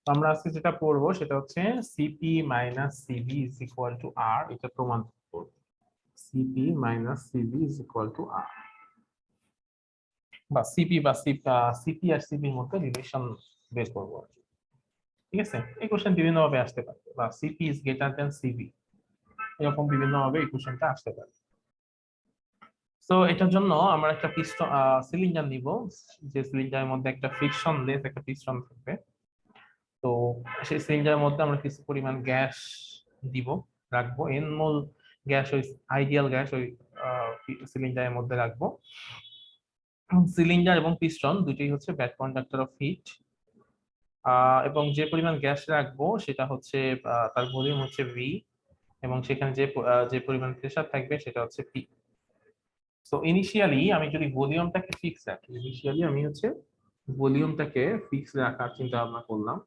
তো আমরা আজকে যেটা পড়বো সেটা হচ্ছে CP minus CV is equal to R, এটা প্রমাণ করব। CP minus CV is equal to R, বা সিপি বা সিপি আর সিবির মধ্যে রিলেশন বের করবো আর কি। ঠিক আছে, এই কোশ্চেন বিভিন্ন ভাবে আসতে পারে, বা CP is greater than CB, এরকম বিভিন্ন ভাবে এই কোশ্চেনটা আসতে পারে। তো এটার জন্য আমরা একটা পিস্টন সিলিন্ডার নিব, যে সিলিন্ডারের মধ্যে একটা ফ্রিকশন লেস একটা পিস্টন থাকবে। তো সেই সিলিন্ডারের মধ্যে আমরা কিছু পরিমাণ গ্যাস দিব, রাখবো এন মোল গ্যাস, ওই আইডিয়াল গ্যাস ওই সিলিন্ডারের মধ্যে রাখবো। সিলিন্ডার এবং পিস্টন দুটোই হচ্ছে ব্যাড কন্ডাক্টর অফ হিট, এবং যে পরিমাণ গ্যাস রাখবো সেটা হচ্ছে তার ভলিউম হচ্ছে ভি, এবং সেখানে যে পরিমাণ প্রেসার থাকবে সেটা হচ্ছে পি। সো ইনিশিয়ালি আমি যদি ভলিউমটাকে ফিক্স রাখি, ইনিশিয়ালি আমি হচ্ছে ভলিউমটাকে ফিক্স রাখার চিন্তা ভাবনা করলাম,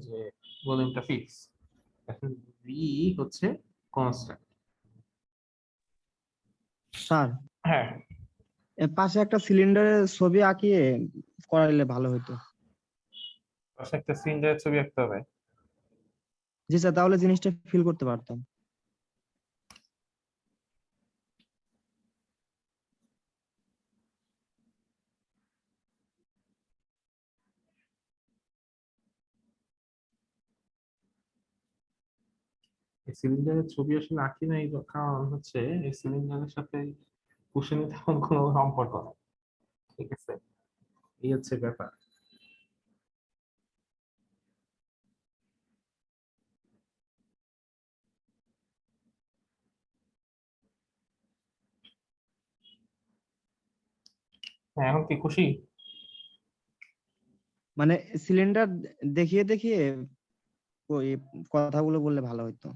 যে ভলিউমটা ফিক্স, এখন ভি হচ্ছে কনস্ট্যান্ট। স্যার, হ্যাঁ, এর পাশে একটা সিলিন্ডারের ছবি আঁকিয়ে করাইলে ভালো হতো। পাশে একটা সিলিন্ডারের ছবি আঁকতে হবে। জি স্যার, তাহলে জিনিসটা ফিল করতে পারতাম। এই সিলিন্ডারের ছবি আসলে আঁকি না, এই কারণ হচ্ছে এই সিলিন্ডারের সাথে কুশনের তেমন কোনো সম্পর্ক নেই। ঠিক আছে, এই হচ্ছে ব্যাপার। হ্যাঁ, এখন কি খুশি? মানে সিলিন্ডার দেখিয়ে দেখিয়ে ওই কথাগুলো বললে ভালো হতো।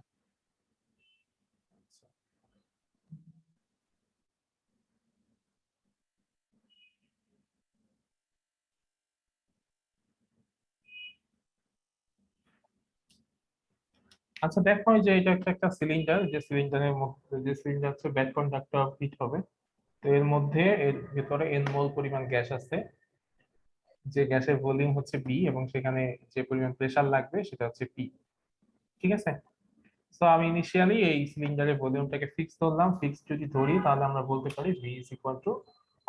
আচ্ছা দেখো, এই যে এটা একটা সিলিন্ডার, যে সিলিন্ডারের মধ্যে যে সিলিন্ডার হচ্ছে ব্যাড কন্ডাক্টর অফ হিট হবে। তো এর মধ্যে এর ভেতরে এন মোল পরিমাণ গ্যাস আছে, যে গ্যাসের ভলিউম হচ্ছে বি, এবং সেখানে যে পরিমাণ প্রেসার লাগবে সেটা হচ্ছে পি। ঠিক আছে, তো আমি ইনিশিয়ালি এই সিলিন্ডারের ভলিউমটাকে ফিক্স ধরলাম। ফিক্স যদি ধরি তাহলে আমরা বলতে পারি V is equal to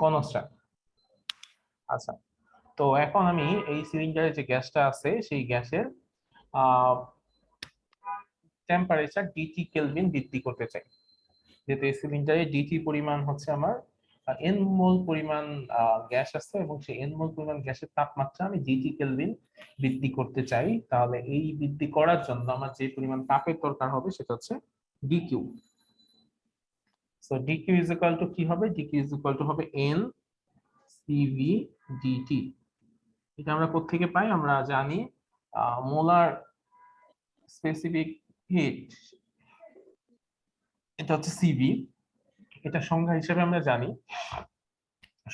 constant. আচ্ছা, তো এখন আমি এই সিলিন্ডারে যে গ্যাসটা আছে সেই গ্যাসের টেম্পারেচার ডিটি কেলভিন বৃদ্ধি করতে চাই। যেহেতু এই সিলিন্ডারে ডিটি পরিমাণ হচ্ছে আমার এন মোল পরিমাণ গ্যাস আছে, এবং সেই এন মোল পরিমাণ গ্যাসের তাপমাত্রা আমি ডিটি কেলভিন বৃদ্ধি করতে চাই, তাহলে এই বৃদ্ধি করার জন্য আমার যে পরিমাণ তাপের দরকার হবে সেটা হচ্ছে DQ. So DQ is equal two কি হবে? ডিকিউ ইজ ইকুয়াল টু হবে এন সিভি ডিটি। এটা আমরা কোত্থেকে পাই? আমরা জানি মোলার স্পেসিফিক হিট, এটা হচ্ছে সিভি। এটা সংজ্ঞা হিসেবে আমরা জানি,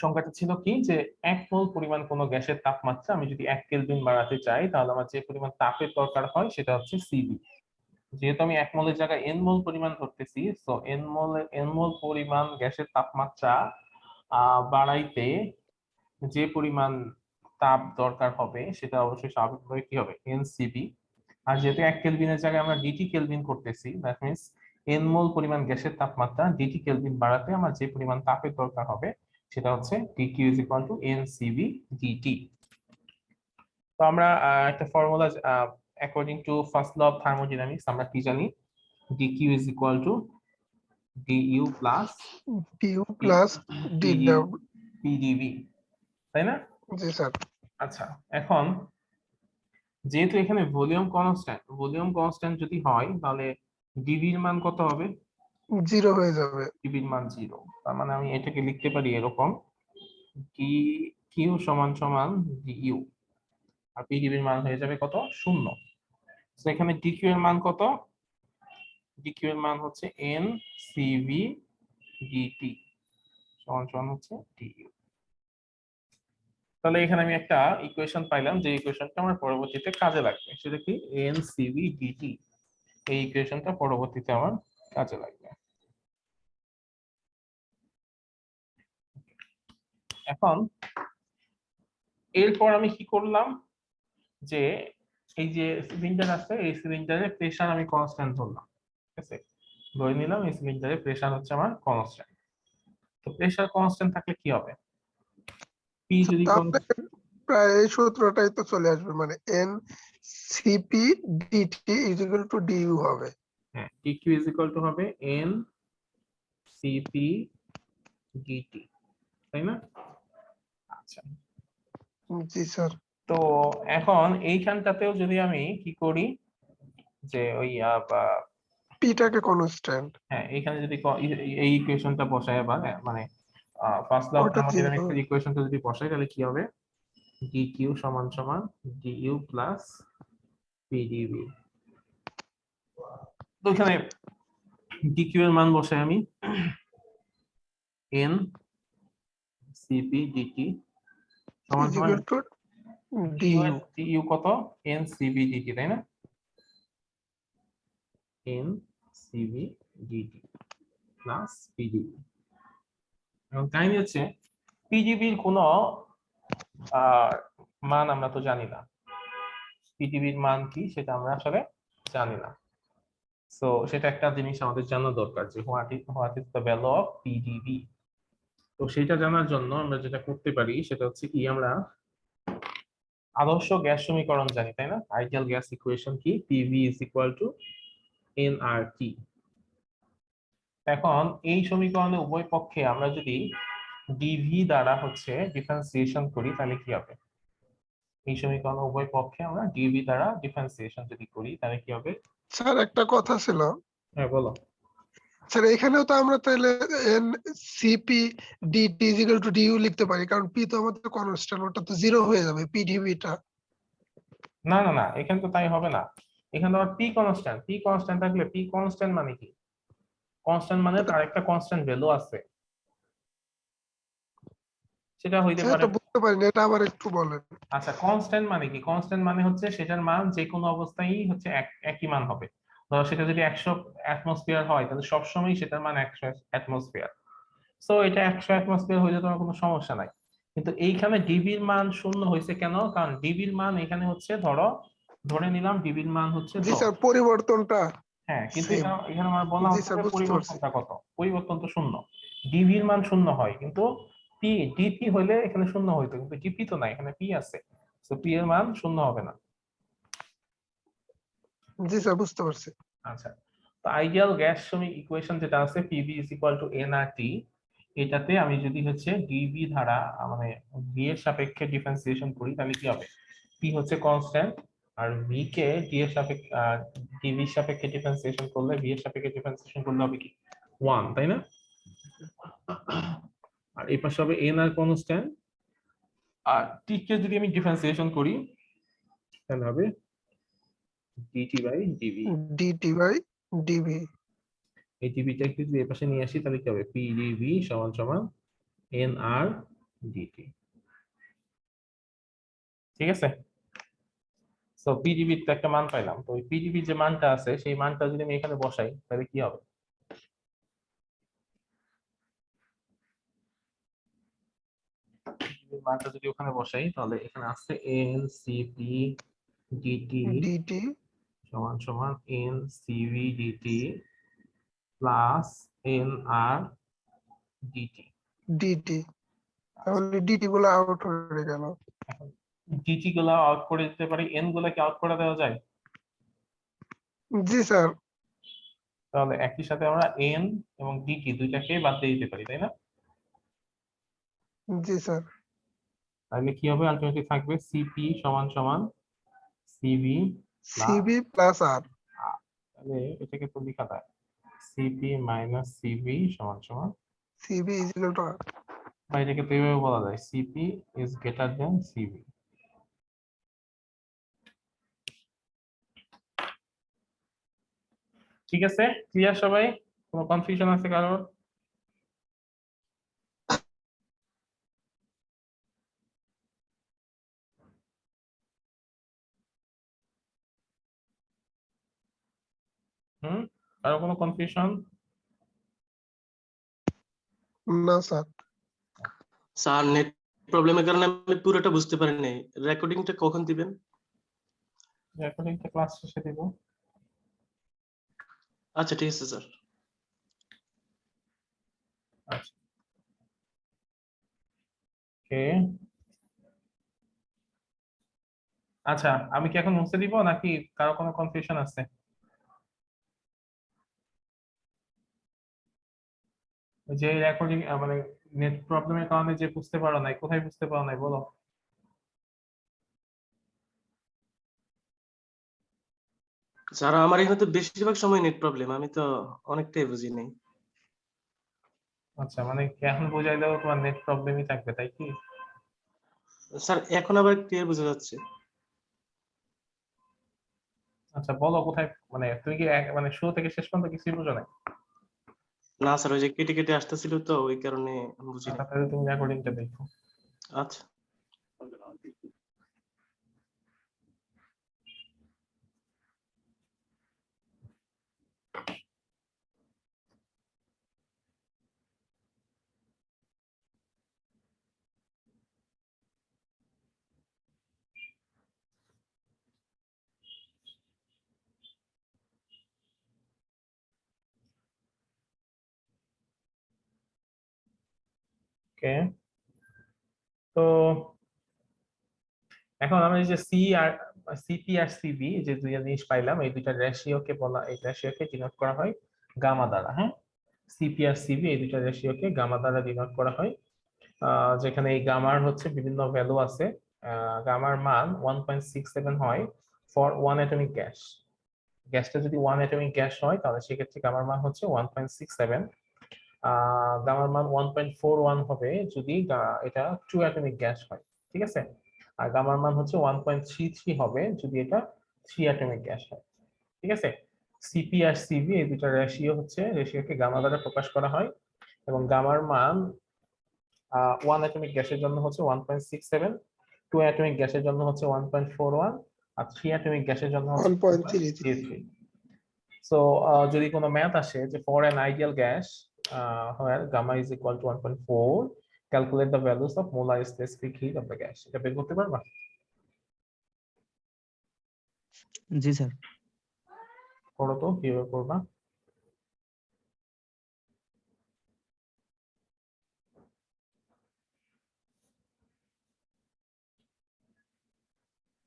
সংজ্ঞাটা ছিল কি, যে 1 মোল পরিমাণ কোনো গ্যাসের তাপমাত্রা আমি যদি 1 কেলভিন বাড়াতে চাই, তাহলে আমার যে পরিমাণ তাপের দরকার হয় সেটা হচ্ছে সিভি। যেহেতু আমি 1 মোলের জায়গায় এন মোল পরিমাণ ধরতেছি, তো এন মোল পরিমাণ গ্যাসের তাপমাত্রা বাড়াইতে যে পরিমাণ তাপ দরকার হবে সেটা অবশ্যই স্বাভাবিকভাবে কি হবে? এনসিবি। আর যেহেতু 1 কেলভিনের জায়গায় আমরা ডিটি কেলভিন করতেছি, দ্যাট মিনস এন মোল পরিমাণ গ্যাসের তাপমাত্রা ডিটি কেলভিন বাড়াতে আমার যে পরিমাণ তাপের দরকার হবে সেটা হচ্ছে DQ is equal to NCB DT. তো আমরা একটা formula, according to first law of thermodynamics, আমরা কি জানি? DQ is equal to DU plus PU plus DW। PDV, তাই না? জি স্যার। আচ্ছা, এখন যেহেতু এখানে ভলিউম কনস্ট্যান্ট যদি হয়, তাহলে ডিভির মান কত হবে? 0 হয়ে যাবে। ডিভির মান 0। তার মানে আমি এটাকে লিখতে পারি এরকম, ডি কিউ সমান সমান ডিইউ, আর পিডিবির মান হয়ে যাবে কত? 0। তো এখানে ডিকিউ এর মান কত? ডিকিউ এর মান হচ্ছে এন সিভি ডিটি সমান সমান হচ্ছে ডিইউ। তাহলে এখানে আমি একটা ইকুয়েশন পাইলাম, যে ইকুয়েশনটা আমার পরবর্তীতে কাজে লাগবে। সেটা কি? এন সিভি ডিটি, এই ইকুয়েশনটা পরবর্তীতে আমার কাজে লাগবে। এখন এরপর আমি কি করলাম, যে এই যে সিলিন্ডার আছে, এই সিলিন্ডারের প্রেসার আমি কনস্ট্যান্ট ধরলাম, ঠিক আছে, ধরে নিলাম এই সিলিন্ডারের প্রেসার হচ্ছে আমার কনস্ট্যান্ট। তো প্রেসার কনস্ট্যান্ট থাকলে কি হবে, পি যদি তাহলে প্রায় এই সূত্রটাই তো চলে আসবে, মানে N CP DT is equal to DU হবে। হ্যাঁ, ডিকিউ ইজ ইকুয়াল টু হবে এন সিপি ডিটি, তাই না? আচ্ছা, জি স্যার। তো এখন এইখানটাতেও যদি আমি কি করি যে ওই পিটাকে কনস্ট্যান্ট, হ্যাঁ, এইখানে যদি এই ইকুয়েশনটা বসাই আবার, মানে ফার্স্ট ল অফ ওটা থার্মোডাইনামিক্স 0 এর ইকুয়েশনটা যদি বসাই তাহলে কি হবে, ডিকিউ সমান সমান ডিইউ প্লাস পিডিভি। তো এখানে ডিকিউ এর মান বসাই আমি এন সিপি ডিটি সমান ইজ সমান ইকুয়াল টু ডিইউ। ডিইউ কত, এন সিবি ডিটি, তাই না? N CB DT plus PDB. এবং কাহিনী হচ্ছে পিডিবির কোনো মান আমরা তো জানি না, পিডিবির মান কি সেটা আমরা আসলে জানি না। সো সেটা একটা জিনিস আমাদের জানা দরকার যে what is the value of PDB. তো সেটা জানার জন্য আমরা যেটা করতে পারি সেটা হচ্ছে কি, আমরা আদর্শ গ্যাস সমীকরণ জানি, তাই না? আইডিয়াল গ্যাস ইকুয়েশন কি, PV is equal two nRT. এখন এই সমীকরণে উভয় পক্ষে আমরা যদি ডিভি দ্বারা হচ্ছে ডিফারেন্সিয়েশন করি তাহলে কি হবে, এই সমীকরণে উভয় পক্ষে আমরা ডিভি দ্বারা ডিফারেন্সিয়েশন যদি করি তাহলে কি হবে? স্যার একটা কথা ছিল, হ্যাঁ বলো। স্যার এখানেও তো আমরা তাহলে N CP DT is equal to DU লিখতে পারি, কারণ পি তো আমাদের কনস্ট্যান্ট, ওটা তো 0 হয়ে যাবে পিডিবিটা। না না না, এখানে তো তাই হবে না, এখানে তো আবার পি কনস্ট্যান্ট, পি কনস্ট্যান্ট থাকলে পি কনস্ট্যান্ট মানে কি, কনস্ট্যান্ট মানে তার একটা কনস্ট্যান্ট ভ্যালু আছে, সেটা হইতে স্যার পারে। এটা বুঝতে পারিনি, এটা আবার একটু বলেন। আচ্ছা, কনস্ট্যান্ট মানে কি, কনস্ট্যান্ট মানে হচ্ছে সেটার মান যে কোনো অবস্থায় হচ্ছে একই মান হবে। ধরো সেটা যদি 100 অ্যাটমসফিয়ার হয় তাহলে সবসময় সেটার মান 100 অ্যাটমসফিয়ার। সো এটা 100 অ্যাটমসফিয়ার হইলে তোমার কোনো সমস্যা নাই। কিন্তু এইখানে ডিবির মান শূন্য হয়েছে কেন, কারণ ডিবির মান এখানে হচ্ছে ধরে নিলাম ডিবির মান হচ্ছে জি 10। স্যার, পরিবর্তনটা হ্যাঁ, কিন্তু সেম। এখানে এখানে আমার বলা জি হচ্ছে স্যার, যে বুঝতে পারছি। পরিবর্তনটা কত, পরিবর্তন তো শূন্য, ডিভির মান শূন্য হয়, কিন্তু পি ডিপি হলে এখানে শূন্য হইতো, কিন্তু ডিপি তো নাই, এখানে পি আছে, তো পি এর মান শূন্য হবে না। জি স্যার, বুঝতে পারছি। আচ্ছা, তো আইডিয়াল গ্যাস ইকুয়েশন যেটা আছে PV is equal two nRT, এটাতে আমি যদি হচ্ছে ডিভি ধারা মানে ভি এর সাপেক্ষে ডিফারেন্সিয়েশন করি তাহলে কি হবে, পি হচ্ছে কনস্ট্যান্ট আর ভি কে ডি এর সাপেক্ষে ডিভি এর সাপেক্ষে ডিফারেন্সিয়েশন করলে ভি এর সাপেক্ষে ডিফারেন্সিয়েশন করলে হবে কি 1, তাই না? আর এই পাশে হবে এন আর কনস্ট্যান্ট, আর টি কে যদি আমি ডিফারেন্সিয়েশন করি তাহলে হবে DT by DV. DT by DV. এই ডিভিটাকে যদি এই পাশে নিয়ে আসি তাহলে কি হবে, পি ডিভি সমান সমান এন আর ডিটি, ঠিক আছে? সো পিডিবির তো একটা মান পাইলাম, তো ওই পিডিবির যে মানটা আছে সেই মানটা যদি আমি এখানে বসাই তাহলে কি হবে, PDB এর মানটা যদি ওখানে বসাই তাহলে এখানে আছে এন সিপি ডিটি ডিটি সমান সমান n CV dT plus n R dT. DT, তাহলে ডিটি গুলো আউট হয়ে গেল। এখন ডিটি গুলো আউট করে দিতে পারি, এন গুলো কি আউট করে দেওয়া যায়? জি স্যার। তাহলে একই সাথে আমরা এন এবং ডিটি দুইটাকে বাদ দিয়ে দিতে পারি, তাই না? জি স্যার। তাহলে কি হবে, আলটিমেটলি থাকবে সিপি সমান সমান সিভি প্লাস, সিবি প্লাস আর। তাহলে এটাকে তো লেখা যায় সিপি মাইনাস সিভি সমান সমান, CB is equal to R. বা এটাকে তো এইভাবে বলা যায় CP is greater than CV. ঠিক আছে, ক্লিয়ার সবাই? কোনো কনফিউশন আছে কারোর? হুম, কারো কোনো কনফিউশন? না স্যার। স্যার নেট প্রবলেমের কারণে আমি পুরোটা বুঝতে পারি নাই, রেকর্ডিংটা কখন দিবেন? রেকর্ডিংটা ক্লাস শেষে দিব। আচ্ছা ঠিক আছে স্যার। আচ্ছা ওকে, আচ্ছা আমি কি এখন মুছে দিব নাকি কারো কোনো কনফিউশন আছে? ওই যে রেকর্ডিং মানে নেট প্রবলেমের কারণে যে বুঝতে পারো নাই, কোথায় বুঝতে পারো নাই বলো? স্যার আমার এখানে তো বেশিরভাগ সময় নেট প্রবলেম, আমি তো অনেকটাই বুঝি নাই। আচ্ছা মানে কি এখন বোঝাই দাও তোমার নেট প্রবলেমই থাকবে তাই কি? স্যার এখন আবার ক্লিয়ার বোঝা যাচ্ছে। আচ্ছা বলো কোথায়, মানে তুমি কি মানে শুরু থেকে শেষ পর্যন্ত কিছুই বুঝো নাই? না স্যার, ওই যে কেটে কেটে আসতেছিল তো ওই কারণে আমি বুঝি নাই। আচ্ছা তাহলে তুমি রেকর্ডিংটা দেখো। আচ্ছা ওকে, তো এখন আমরা এই যে সি আর সিপি আর সিবি যে দুইটা জিনিস পাইলাম, এই দুইটা রেশিওকে বলা, এই রেশিওকে ডিনোট করা হয় গামা দ্বারা। হ্যাঁ, সিপি আর সিবি এই দুইটা রেশিওকে গামা দ্বারা ডিনোট করা হয়। যেখানে এই গামার হচ্ছে বিভিন্ন ভ্যালু আছে। গামার মান 1.67 হয় ফর 1 অ্যাটমিক গ্যাস। গ্যাসটা যদি 1 অ্যাটমিক গ্যাস হয় তাহলে সেক্ষেত্রে গামার মান হচ্ছে 1.67। গামার মান 1.41 হবে যদি এটা 2 অ্যাটমিক গ্যাস হয়। ঠিক আছে, আর গামার মান হচ্ছে 1.33 হবে যদি এটা 3 অ্যাটমিক গ্যাস হয়। ঠিক আছে, সিপি আর সিবি এই দুটা রেশিও হচ্ছে, রেশিওকে গামা দ্বারা প্রকাশ করা হয় এবং গামার মান 1 অ্যাটমিক গ্যাসের জন্য হচ্ছে 1.67, 2 অ্যাটমিক গ্যাসের জন্য হচ্ছে 1.41, আর 3 অ্যাটমিক গ্যাসের জন্য হচ্ছে 1.33 1.33। সো যদি কোনো ম্যাথ আসে যে for an ideal gas where gamma is equal to 1.4, calculate the values of molar specific heat of the gas, এটা বের করতে পারবা? জি স্যার। করো তো, কিভাবে করবা?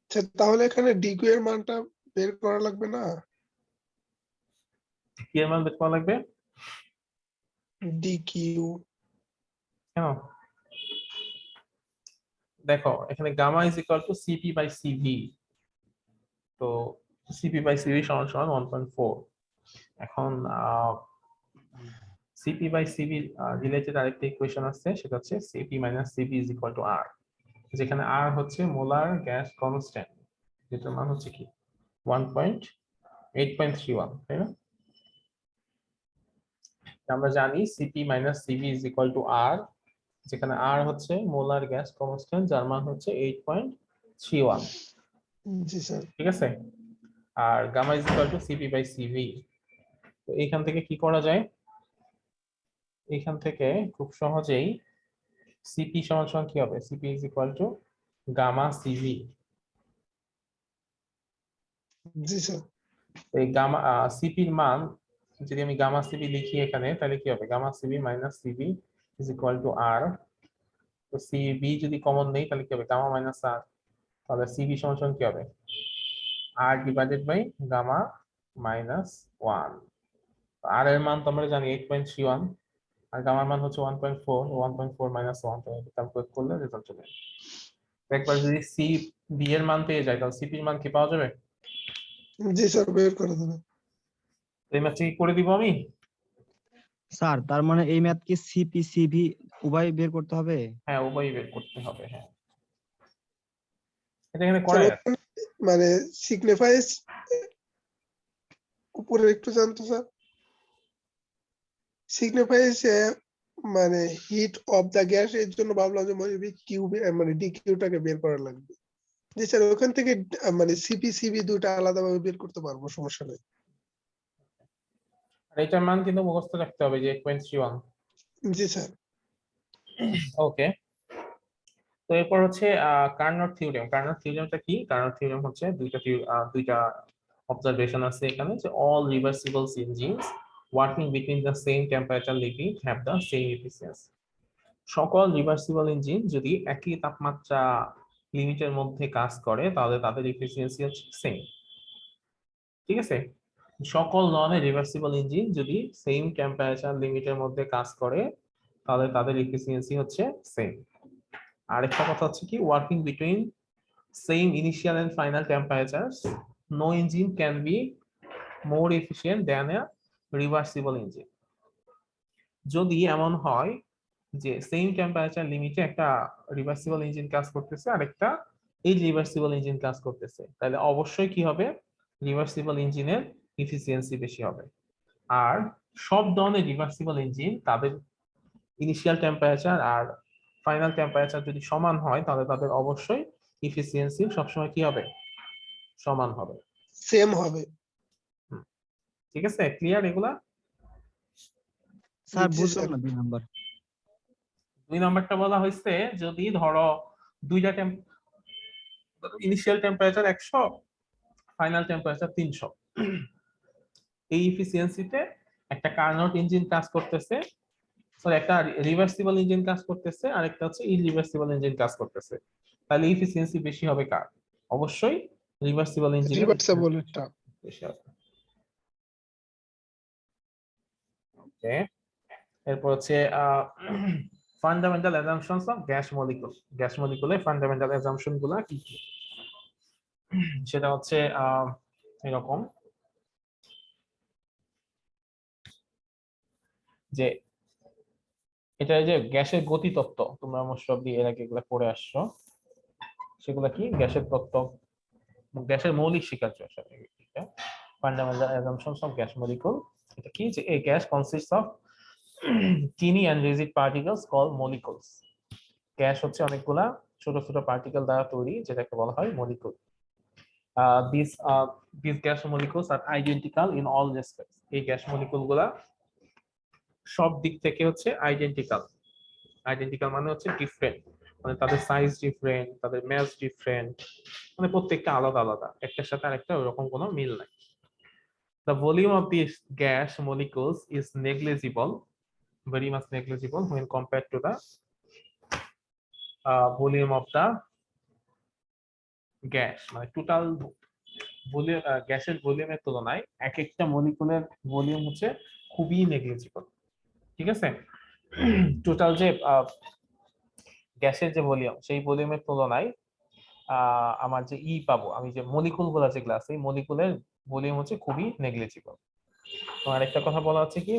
আচ্ছা তাহলে এখানে ডিকিউ এর মানটা বের করা লাগবে না? কি এর মান বের করা লাগবে? ডিকিউ কেন? দেখো এখানে gamma is equal to CP by CV, তো সিপি বাই সিভি সমান সমান 1.4। এখন সিপি বাই সিভি রিলেটেড আরেকটা ইকুয়েশন আছে, সেটা হচ্ছে CP minus CV is equal to R, যেখানে আর হচ্ছে মোলার গ্যাস কনস্ট্যান্ট, যেটার মান হচ্ছে কি 8.31, তাই না? আমরা জানি CP minus CV is equal to R, যেখানে আর হচ্ছে মোলার গ্যাস কনস্ট্যান্ট যার মান হচ্ছে 8.31। জি স্যার। ঠিক আছে, আর gamma is equal to CP by CV. তো এইখান থেকে কি করা যায়? এইখান থেকে খুব সহজেই সিপি সমান সমান কি হবে, CP is equal to gamma CV. জি স্যার। এই গামা সিপির মান যদি আমি গামা সিবি লিখি এখানে, তাহলে কি হবে, gamma CV minus CV is equal to R. তো সিবি যদি কমন নেই তাহলে কি হবে, গামা মাইনাস আর, তাহলে সিবি সমান সমান কি হবে, আর ডিভাইডেড বাই গামা মাইনাস 1। আর এর মান তো আমরা জানি 8.31, আর গামার মান হচ্ছে 1.4, 1.4 মাইনাস 1, তো ক্যালকুলেট করলে রেজাল্ট চলে আসবে। একবার যদি সি বি এর মান পেয়ে যায় তাহলে সিপির মান কি পাওয়া যাবে? জি স্যার বের করে দেবেন। এই ম্যাথটা কি করে দিব আমি? স্যার তার মানে এই ম্যাথ কি সিপি সিভি উভয় বের করতে হবে? হ্যাঁ উভয়ই বের করতে হবে, হ্যাঁ এটা এখানে স্যার করাই আছে। ওখানে মানে সিগনিফাইস উপরে একটু জানতো স্যার, সিগনিফাইস মানে হিট অফ দা গ্যাস এর জন্য ভাবলাম যে মেবি কিউ মানে ডিকিউটাকে বের করা লাগবে। জি স্যার ওখান থেকে মানে সিপি সিবি দুটো আলাদাভাবে বের করতে পারবো, সমস্যা নেই। আর এটার মান কিন্তু মুখস্থ রাখতে হবে যে 8.31। জি স্যার। ওকে, তো এরপর হচ্ছে কার্নট থিওরেম। কার্নট থিওরেমটা কি? কার্নট থিওরেম হচ্ছে দুইটা হচ্ছে দুইটা অবজারভেশন আছে এখানে, যে all reversible engines working between the same temperature limit have the same efficiency. সকল রিভার্সিবল ইঞ্জিন যদি একই তাপমাত্রা লিমিটের মধ্যে কাজ করে তাহলে তাদের এফিসিয়েন্সি হচ্ছে সেম। ঠিক আছে, সকল নন রিভার্সিবল ইঞ্জিন যদি সেম টেম্পারেচার লিমিটের মধ্যে কাজ করে তাহলে তাদের এফিসিয়েন্সি হচ্ছে সেম। আরেকটা কথা হচ্ছে কি, working between same initial and final temperatures no engine can be more efficient than a reversible engine. যদি এমন হয় যে সেম টেম্পারেচার লিমিটে একটা রিভার্সিবল ইঞ্জিন কাজ করতেছে আর একটা ইরিভার্সিবল ইঞ্জিন কাজ করতেছে, তাহলে অবশ্যই কি হবে, রিভার্সিবল ইঞ্জিনের এফিসিয়েন্সি বেশি হবে। আর সব ধরনের রিভার্সিবল ইঞ্জিন তাদের ইনিশিয়াল টেম্পারেচার আর ফাইনাল টেম্পারেচার যদি সমান হয় তাহলে তাদের অবশ্যই এফিসিয়েন্সি সবসময় কি হবে, সমান হবে। সেম হবে। ঠিক আছে, ক্লিয়ার এগুলা? স্যার জি বুঝলাম স্যার। না 2 নাম্বার। 2 নাম্বারটা বলা হয়েছে যদি ধরো দুইটা ইনিশিয়াল টেম্পারেচার 100, ফাইনাল টেম্পারেচার 300, এই এফিসিয়েন্সিতে একটা কার্নট ইঞ্জিন কাজ করতেছে, সরি একটা রিভার্সিবল ইঞ্জিন কাজ করতেছে আর একটা হচ্ছে ইরিভার্সিবল ইঞ্জিন কাজ করতেছে, তাহলে এফিসিয়েন্সি বেশি হবে কার? অবশ্যই রিভার্সিবল ইঞ্জিনের রিভার্সিবল এটা। বেশি হবে। ওকে, এরপর হচ্ছে fundamental assumptions of gas molecule. গ্যাস মলিকুলের ফান্ডামেন্টাল অ্যাজাম্পশন গুলা কি কি? সেটা হচ্ছে এরকম যে এটা যে গ্যাসের গতি তত্ত্ব, তোমরা মোস্ট অফ দি এর আগে এগুলা পড়ে আসছো, সেগুলা কি গ্যাসের তত্ত্ব, গ্যাসের মৌলিক স্বীকার্য। Fundamental assumptions of gas molecule, এটা কি, যে a gas consists of tiny and rigid particles called molecules. গ্যাস হচ্ছে অনেকগুলা ছোট ছোট পার্টিকেল দ্বারা তৈরি, যেটাকে বলা হয় molecule. These gas molecules are identical in all respects. এই গ্যাস মলিকুল গুলা সব দিক থেকে হচ্ছে আইডেন্টিক্যাল। আইডেন্টিক্যাল মানে হচ্ছে ডিফারেন্ট, মানে তাদের সাইজ ডিফারেন্ট, তাদের ম্যাস ডিফারেন্ট, মানে প্রত্যেকটা আলাদা আলাদা, একটার সাথে আরেকটা ওরকম কোনো মিল নাই। The volume of these gas molecules is negligible, very much negligible when compared to the volume of the gas, মানে টোটাল ভলিউম, গ্যাসের ভলিউমের তুলনায় এক একটা মলিকুলের ভলিউম হচ্ছে খুবই নেগলিজিবল। ঠিক আছে, টোটাল যে গ্যাসের যে ভলিউম, সেই ভলিউমের তুলনায় আমার যে পাবো, আমি যে মলিকুল গুলা যেগুলো আছে, এই মলিকুলের ভলিউম হচ্ছে খুবই নেগলিজিবল। আর একটা কথা বলা হচ্ছে কি,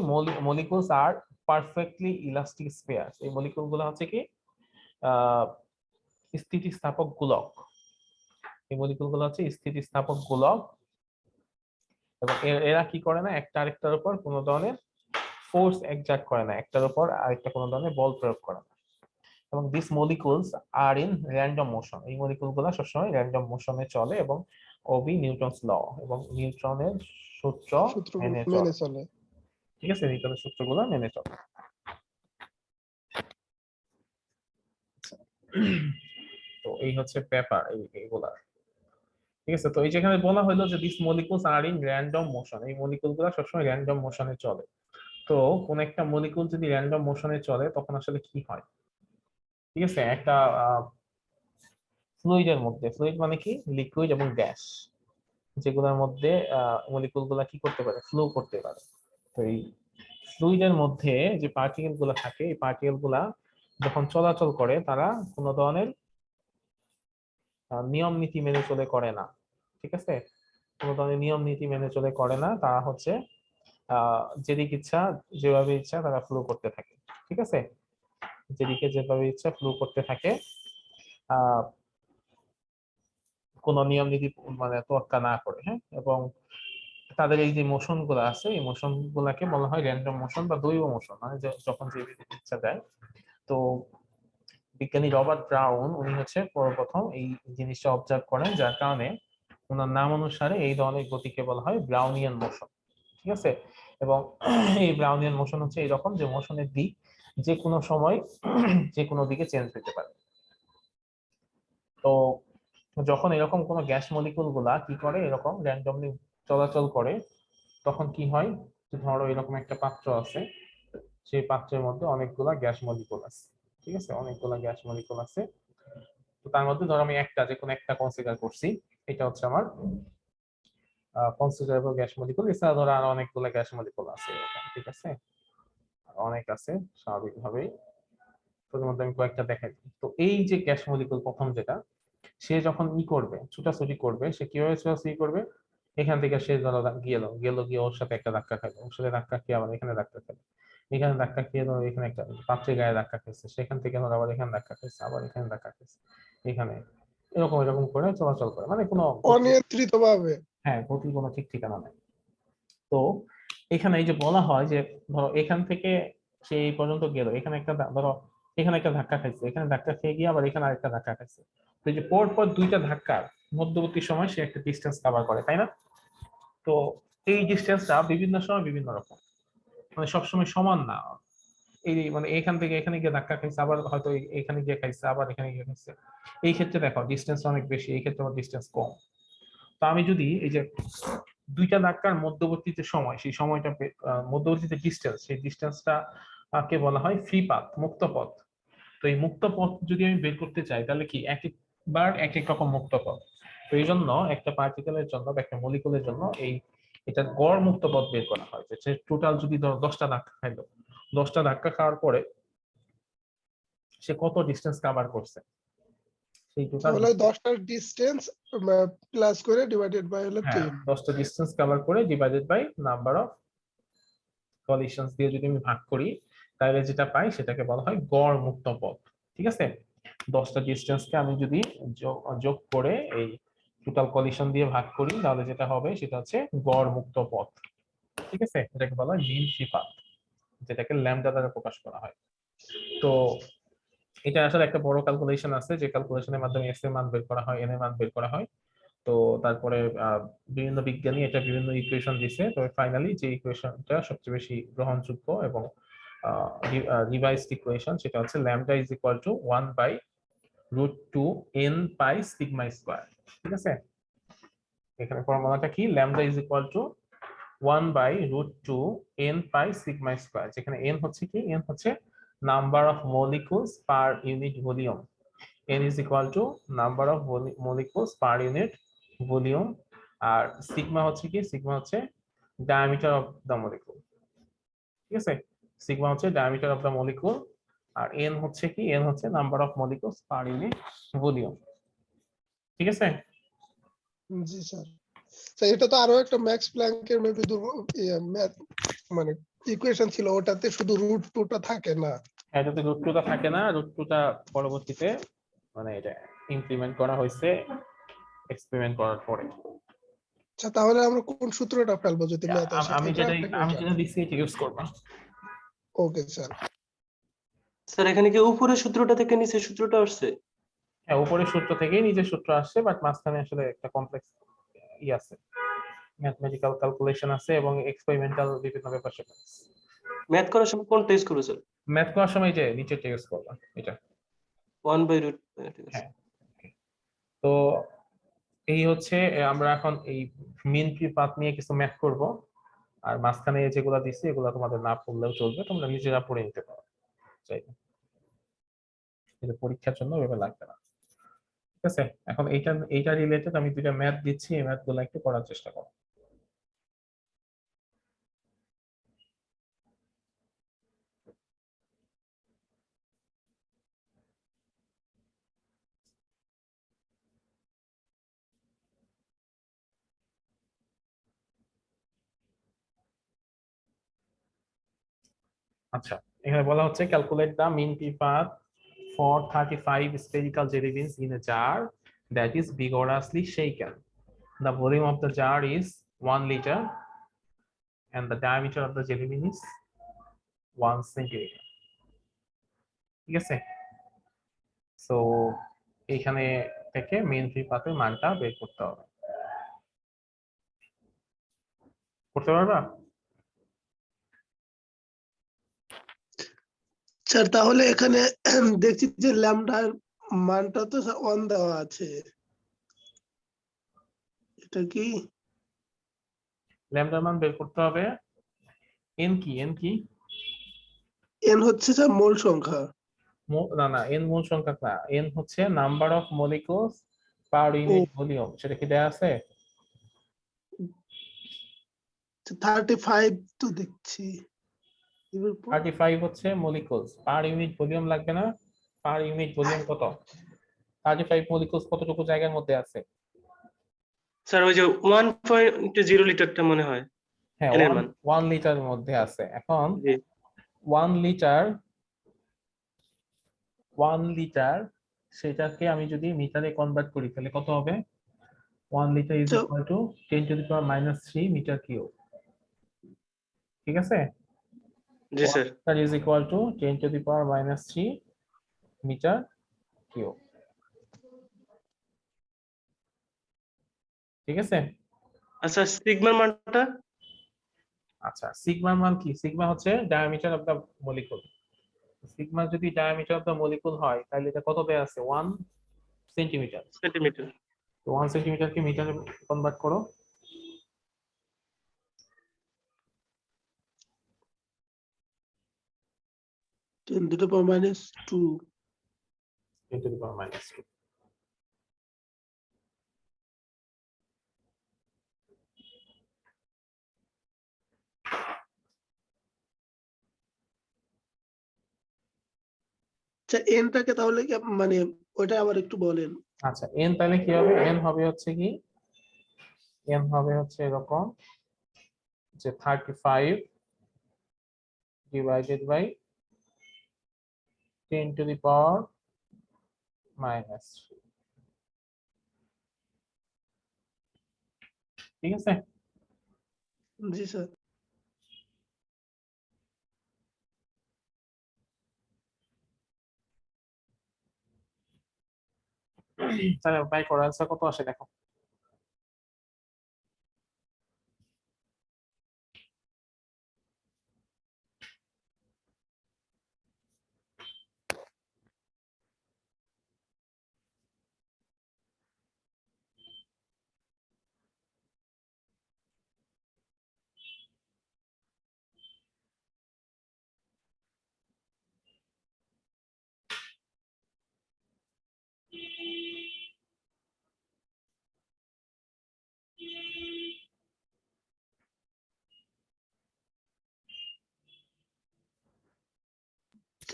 মলিকুলস আর পারফেক্টলি ইলাস্টিক স্পেয়ারস। এই মলিকুল গুলো হচ্ছে কি স্থিতিস্থাপক গোলক। এই মলিকুল গুলো হচ্ছে স্থিতিস্থাপক গোলক, এবং এরা কি করে না, একটা আরেকটার উপর কোনো ধরনের ফোর্স এক্সার্ট করে না, একটার উপর আরেকটা কোনো ধরনের বল প্রয়োগ করে না। এবং this molecules are in random motion. এই মলিকুল গুলো সবসময় র্যান্ডম মোশনে চলে এবং ওবি নিউটনস ল এবং নিউটনের সূত্র মেনে মেনে চলে। চলে। ঠিক আছে, নিউটনের সূত্রগুলো মেনে চলে। তো এই হচ্ছে ব্যাপার এইগুলা। ঠিক আছে, তো এই যেখানে বলা হলো যে this molecules are in random motion, এই মলিকুল গুলো সবসময় র্যান্ডম মোশনে চলে। তো কোন একটা মলিকুল যদি র্যান্ডম মোশনে চলে তখন আসলে কি হয়? ঠিক আছে, একটা ফ্লুইডের মধ্যে, ফ্লুইড মানে কি, লিকুইড এবং গ্যাস, যেগুলোর মধ্যে মলিকুল গুলা কি করতে পারে, ফ্লো করতে পারে। তো এই ফ্লুইডের মধ্যে যে পার্টিকেল গুলা থাকে, এই পার্টিকেল গুলা যখন চলাচল করে তারা কোনো ধরনের নিয়ম নীতি মেনে চলে করে না। ঠিক আছে, কোনো ধরনের নিয়ম নীতি মেনে চলে করে না, তারা হচ্ছে যেদিকে ইচ্ছা যেভাবে ইচ্ছা তারা ফ্লো করতে থাকে। ঠিক আছে, যেদিকে যেভাবে ইচ্ছা ফ্লো করতে থাকে, কোনো নিয়ম নীতি মানে তোয়াক্কা না করে। হ্যাঁ, এবং তাদের এই যে মোশন গুলো আছে, এই মোশন গুলাকে বলা হয় র্যান্ডম মোশন বা দৈব মোশন, মানে যখন যে ইচ্ছা যায়। তো বিজ্ঞানী রবার্ট ব্রাউন উনি হচ্ছে সর্বপ্রথম এই জিনিসটা অবজার্ভ করেন, যার কারণে ওনার নাম অনুসারে এই ধরনের গতিকে বলা হয় ব্রাউনিয়ান মোশন। ঠিক আছে, এবং এই ব্রাউনিয়ান মোশন হচ্ছে এরকম যে মোশনের দিক যে কোনো সময় যে কোনো দিকে চেঞ্জ হতে পারে। তো যখন এরকম কোনো গ্যাস মলিকুল গুলা কি করে এরকম র্যান্ডমলি চলাচল করে, তখন কি হয় যে ধরো এরকম একটা পাত্র আছে, সেই পাত্রের মধ্যে অনেকগুলা গ্যাস মলিকুল আছে, ঠিক আছে, অনেকগুলা গ্যাস মলিকুল আছে। তো তার মধ্যে ধরো আমি একটা যে কোনো একটা কনসিডার করছি, এটা হচ্ছে আমার কনসিডারেবল গ্যাস মলিকুল। এছাড়া ধরো আরো অনেকগুলো গ্যাস মলিকুল আছে এরকম, ঠিক আছে, আর অনেক আছে স্বাভাবিকভাবেই। তোর মধ্যে আমি কয়েকটা দেখাই দিই। তো এই যে গ্যাস মলিকুল প্রথম যেটা, সে যখন করবে ছুটাছুটি করবে, সে কিভাবে ছুটাছুটি করবে, এখান থেকে সে ধরো গিয়ে ওর সাথে একটা ধাক্কা খাইলো, ওর সাথে ধাক্কা খেয়ে আবার এখানে ধাক্কা খেলো, এখানে ধাক্কা খেয়ে ধরো এখানে একটা পাত্রের গায়ে ধাক্কা খেয়েছে, সেখান থেকে ধরো আবার এখানে ধাক্কা খেয়েছে, আবার এখানে ধাক্কা খেয়েছে, এখানে এরকম এরকম করে চলাচল করে, মানে কোনো অনিয়ন্ত্রিত ভাবে। হ্যাঁ গতির কোনো ঠিক ঠিকানা নেই। তো এখানে এই যে বলা হয় যে ধরো এখান থেকে সে এই পর্যন্ত গেল, এখানে একটা ধরো এখানে একটা ধাক্কা খাইছে, এখানে ধাক্কা খেয়ে গিয়ে আবার এখানে আরেকটা ধাক্কা খাইছে। তো এই যে পর পর দুইটা ধাক্কার মধ্যবর্তী সময় সে একটা ডিস্টেন্স কভার করে, তাই না? তো এই ডিস্টেন্সটা বিভিন্ন সময় বিভিন্ন রকম, মানে সবসময় সমান না। এই মানে এখান থেকে এখানে গিয়ে ধাক্কা খাইছে, আবার হয়তো এখানে গিয়ে খাইছে, আবার এখানে গিয়ে খাইছে। এই ক্ষেত্রে দেখো ডিস্টেন্স অনেক বেশি, এই ক্ষেত্রে আবার ডিস্টেন্স কম। তো আমি যদি এই যে দুইটা ধাক্কার মধ্যবর্তী যে সময়, সেই সময়টা মধ্যবর্তী যে ডিস্টেন্স, সেই ডিস্টেন্সটা কে বলা হয় ফ্রি পাথ, মুক্ত পথ। তো এই মুক্ত পথ যদি আমি বের করতে চাই, তাহলে কি এক একবার এক এক রকম মুক্ত পথ। তো এই জন্য একটা পার্টিকেলের জন্য বা একটা মলিকুলের জন্য এটা গড় মুক্ত পথ বের করা হয়, যে টোটাল যদি ধরো 10টা ধাক্কা খাইলো, 10টা ধাক্কা খাওয়ার পরে সে কত ডিস্টেন্স কভার করছে, সেই টোটাল তাহলে 10টার ডিসটেন্স প্লাস করে ডিভাইডেড বাই হলো হ্যাঁ 10। 10টা ডিস্টেন্স কভার করে divided by number of collisions দিয়ে যদি আমি ভাগ করি, তাহলে যেটা পাই সেটাকে বলা হয় গড় মুক্ত পথ। ঠিক আছে, 10টা ডিস্টেন্সকে আমি যদি যোগ করে এই টোটাল কলিশন দিয়ে ভাগ করি, তাহলে যেটা হবে সেটা হচ্ছে গড় মুক্ত পথ। ঠিক আছে, এটাকে বলা হয় মিন ফ্রি পাথ, যেটাকে ল্যামডা দ্বারা প্রকাশ করা হয়। তো এটা আসলে একটা বড় ক্যালকুলেশন আছে, যে ক্যালকুলেশনের মাধ্যমে এস এর মান বের করা হয়, এন এর মান বের করা হয়। তো তারপরে বিভিন্ন বিজ্ঞানী এটা বিভিন্ন ইকুয়েশন দিছে, তবে ফাইনালি যে ইকুয়েশনটা সবচেয়ে বেশি গ্রহণযোগ্য এবং রিভাইসড ইকুয়েশন, সেটা হচ্ছে lambda is equal two 1/√2 n pi sigma square. ঠিক আছে, এখানে ফর্মুলাটা কি, lambda is equal two 1/√2 n pi sigma square, যেখানে n হচ্ছে কি, n হচ্ছে number of molecules per unit volume, n is equal to number of molecules per unit volume, R sigma হচ্ছে কি, সিগমা হচ্ছে diameter of the molecule। ঠিক আছে, sigma হচ্ছে diameter of the molecule, R n হচ্ছে কি, n হচ্ছে number of molecules per unit volume। ঠিক আছে, জি স্যার। স্যার এটা তো আরো একটা ম্যাক্স প্ল্যাঙ্কের মেবি ম্যাথ মানে ইকুয়েশন ছিল, ওটাতে শুধু √2টা থাকে না। এটাতে √2টা থাকে না, √2টা পরবর্তীতে মানে এটা ইমপ্লিমেন্ট করা হয়েছে এক্সপেরিমেন্ট করার পরে। আচ্ছা তাহলে আমরা কোন সূত্রটা ফেলবো যদি ম্যাথ আসে? আমি এটা যেটা দিচ্ছি এটা ইউজ করবা। Okay sir. স্যার এখানে কি উপরের সূত্রটা থেকে নিচের সূত্রটা আসছে? হ্যাঁ, উপরের সূত্র থেকেই নিচের সূত্র আসছে, বাট মাঝখানে আসলে একটা কমপ্লেক্স আছে, ম্যাথমেটিক্যাল ক্যালকুলেশন আছে এবং এক্সপেরিমেন্টাল বিভিন্ন ব্যাপার স্যাপার আছে। ম্যাথ করার সময় কোনটা ইউজ করবে স্যার? ম্যাথ করার সময় যে নিচেরটা ইউজ করবা এটা। 1/√, ঠিক আছে। হ্যাঁ, তো এই হচ্ছে আমরা এখন এই মিন ফ্রি পাথ নিয়ে কিছু ম্যাথ করব, আর মাঝখানে যেগুলো দিছি এগুলো তোমাদের না পড়লেও চলবে, তোমরা নিজেরা পড়ে নিতে পারো চাইলে, এটা পরীক্ষার জন্য এভাবে লাগবে না। ঠিক আছে, এখন এইটা রিলেটেড আমি দুইটা ম্যাথ দিচ্ছি, এই ম্যাথ গুলো একটু করার চেষ্টা করো। আচ্ছা, এখানে বলা হচ্ছে calculate the mean free path for 35 spherical jelly beans in a jar that is vigorously shaken. The volume of the jar is 1 liter and the diameter of the jelly bean is 1 centimeter. ঠিক আছে, so এখানে থেকে মিন free পাথের মানটা বের করতে হবে। করতে পারবা? স্যার তাহলে এখানে দেখছি যে ল্যামডার মানটা তো অন দেওয়া আছে, এটা কি ল্যামডার মান বের করতে হবে। এন কি? এন কি? এন হচ্ছে স্যার মোল সংখ্যা। না না, এন মূল সংখ্যা না, এন হচ্ছে number of molecules per unit volume. সেটা কি দেয়া আছে? 35 তো দেখছি। 35 হচ্ছে মলিকুলস পার ইউনিট ভলিউম, লাগবে না? পার ইউনিট ভলিউম কত? 35 মলিকুলস কতটুকু জায়গার মধ্যে আছে? স্যার ওই যে 1.0 লিটারটা মনে হয় হ্যাঁ, এর মান। 1 লিটারের মধ্যে আছে। এখন জি 1 লিটার, 1 লিটার সেটাকে আমি যদি মিটারে কনভার্ট করি তাহলে কত হবে? 1 litre is equal to 10⁻³ metre cube. ঠিক আছে? জি 1 sir. Litre is equal to 10⁻³ metre cube. ঠিক আছে? আচ্ছা সিগমার মানটা? আচ্ছা, সিগমার মান কি? সিগমা হচ্ছে diameter of the molecule. Sigma যদি ডায়ামিটার অফ দা মলিকুল হয় তাহলে এটা কত দেয়া আছে? 1 সেন্টিমিটার। সেন্টিমিটার। তো 1 সেন্টিমিটারকে মিটারে কনভার্ট করো। 10⁻²। 10⁻²। আচ্ছা এনটাকে তাহলে কি মানে ওটা আবার একটু বলেন। আচ্ছা, এন তাহলে কি হবে? এন হবে হচ্ছে কি? এন হবে হচ্ছে এরকম যে 35 ডিভাইডেড বাই 10⁻⁻3। ঠিক আছে? জি স্যার। তাহলে বাই করো, আনসার কত আসে দেখো।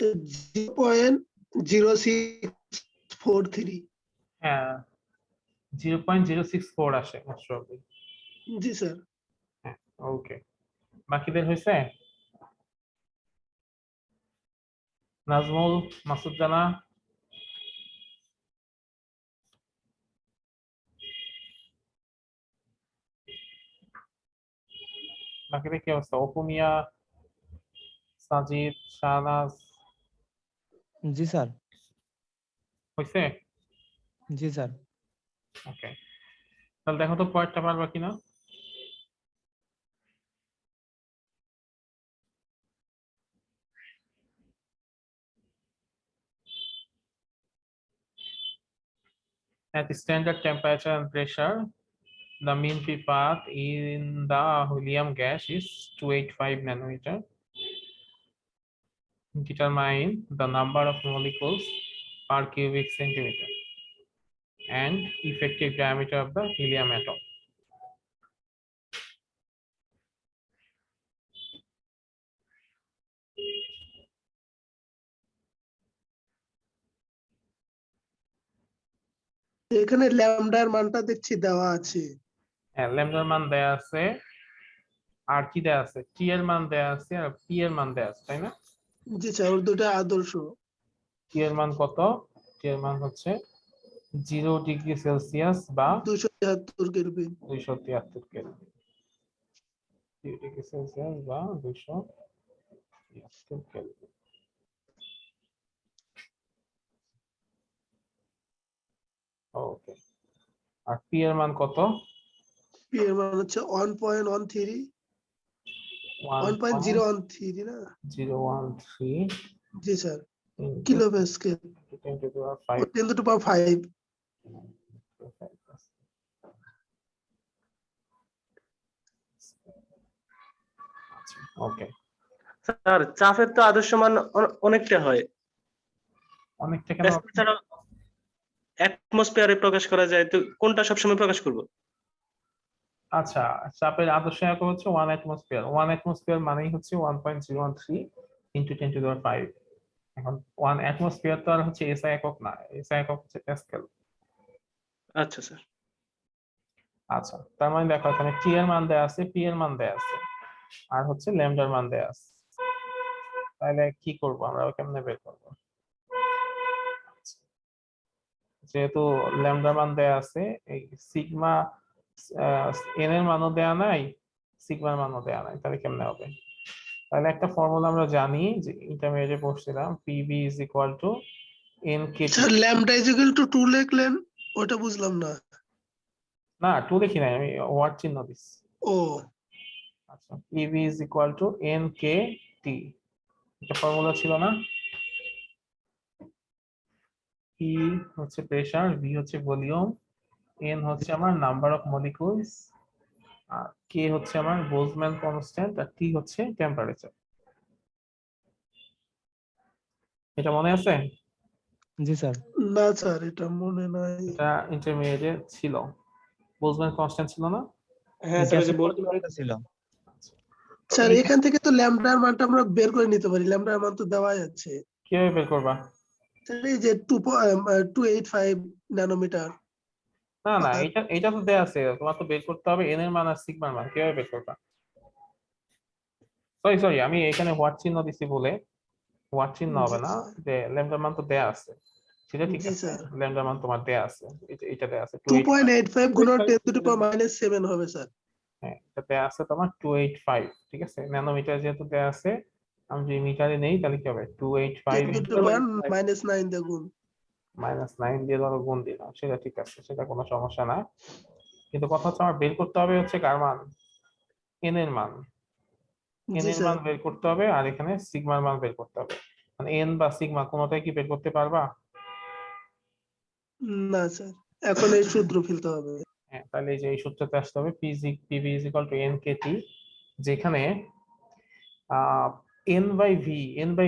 আচ্ছা 0.0643। হ্যাঁ, 0.064 আসে মাত্র। জি স্যার। হ্যাঁ, ওকে। বাকিদের হয়েছে? নাজমুল, মাসুদ জানা, বাকিদের কি অবস্থা? অপুমিয়া, সাজিদ, শাহনাজ, জি স্যার। হয়েছে? জি স্যার। ওকে, তাহলে দেখো তো পয়েন্টটা পারবা কিনা। At standard temperature and pressure, the mean free path in the helium gas is 285 nanometer. Determine the number of molecules per cubic centimeter and effective diameter of the helium atom. এখানে ল্যামডার মানটা দেখছি দেওয়া আছে। হ্যাঁ, ল্যামডার মান দেয়া আছে, আর কি দেয়া আছে? টি এর মান দেয়া আছে আর পি এর মান দেয়া আছে, তাই না? জি স্যার, ওর দুটো আদর্শ। টি এর মান কত? টি এর মান হচ্ছে 0 ডিগ্রি সেলসিয়াস বা 273 কেলভিন। 273 কেলভিন। 0 ডিগ্রি সেলসিয়াস বা 273 কেলভিন। ওকে, আর পি এর মান কত? পি এর মান হচ্ছে 1.13 1.013 না? 0.013 জি sir, kilopascal. 10 to the power 5. 10 to the power 5 okay, sir চাপের তো আদর্শ মান অনেকটা হয়, অনেকটা কেন? এছাড়া অ্যাটমসফিয়ারে প্রকাশ করা যায়, তো কোনটা সবসময় প্রকাশ করব? আচ্ছা, চাপের আদর্শ একক হচ্ছে 1 অ্যাটমসফিয়ার। 1 অ্যাটমসফিয়ার মানেই হচ্ছে 1.013 ইনটু 10 টু দি পাওয়ার 5। এখন 1 অ্যাটমসফিয়ার তো আর হচ্ছে এসআই একক না, এসআই একক হচ্ছে প্যাসকেল। আচ্ছা স্যার। আচ্ছা, তার মানে দেখো এখানে টি এর মান দেয়া আছে, পি এর মান দেয়া আছে, আর হচ্ছে ল্যামডার মান দেয়া আছে। তাহলে কি করব আমরা, কেমনে বের করব? যেহেতু ল্যামডার মান দেয়া আছে, এই সিগমা এন এর মানও দেয়া নাই, সিগমার মানও দেয়া নাই, তাহলে কেমনে হবে? তাহলে একটা ফর্মুলা আমরা জানি, যে ইন্টারমিডিয়েটে পড়ছিলাম, PB is equal to N K. Sir lambda is equal two 2 লিখলেন, ওটা বুঝলাম না। না 2 লিখি নাই, আমি ওয়ার্ড চিহ্ন দিচ্ছি। ও আচ্ছা, PV is equal to N K T, এটা ফর্মুলা ছিল না? পি হচ্ছে প্রেসার, ভি হচ্ছে ভলিউম, এন হচ্ছে আমার নাম্বার অফ মলিকুলস, আর কে হচ্ছে আমার বোলজম্যান কনস্ট্যান্ট, আর টি হচ্ছে টেম্পারেচার। এটা মনে আছে? জি স্যার। না স্যার, এটা মনে নাই। এটা ইন্টারমিডিয়েটে ছিল, বোলজম্যান কনস্ট্যান্ট ছিল না? হ্যাঁ স্যার, ওই যে বলতে গ্যাসের ছিল। তো স্যার এই এখান থেকে তো ল্যামডার মানটা আমরা বের করে নিতে পারি, ল্যামডার মান তো দেওয়া যাচ্ছে। কিভাবে বের করবা? স্যার এই যে 285 ন্যানোমিটার। না না, এটা তো দেয়া আছে, তোমার তো বের করতে হবে এন এর মান আর সিগমার মান, কিভাবে বের করবা? সরি, আমি এখানে হোয়াট চিহ্ন দিছি বলে, হোয়াট চিহ্ন হবে না, যে ল্যামডার মান তো দেয়া আছে, সেটা ঠিক জি আছে, স্যার, ল্যামডার মান তোমার দেয়া আছে, এটা দেয়া আছে 2.85 গুণন 10 টু দি পাওয়ার -7 হবে স্যার। হ্যাঁ, এটা দেয়া আছে তোমার 285, ঠিক আছে, ন্যানোমিটার যেহেতু দেয়া আছে, আমি যদি মিটারে নেই তাহলে কি হবে? 285 10 টু দি পাওয়ার -9 দিয়ে গুণ। -9 দিয়ে ধরো গুণ দিলাম, সেটা ঠিক আছে, সেটা কোনো সমস্যা না। কিন্তু কথা হচ্ছে আমার বের করতে হবে হচ্ছে কার মান? এন এর মান। এন জি এর মান স্যার। বের করতে হবে, আর এখানে সিগমার মান বের করতে হবে। মানে এন বা সিগমা কোনোটাই কি বের করতে পারবা? না স্যার, এখন এই সূত্র ফেলতে হবে। হ্যাঁ, তাহলে এই যে এই সূত্রতে আসতে হবে, PV is equal to N K T, যেখানে এন বাই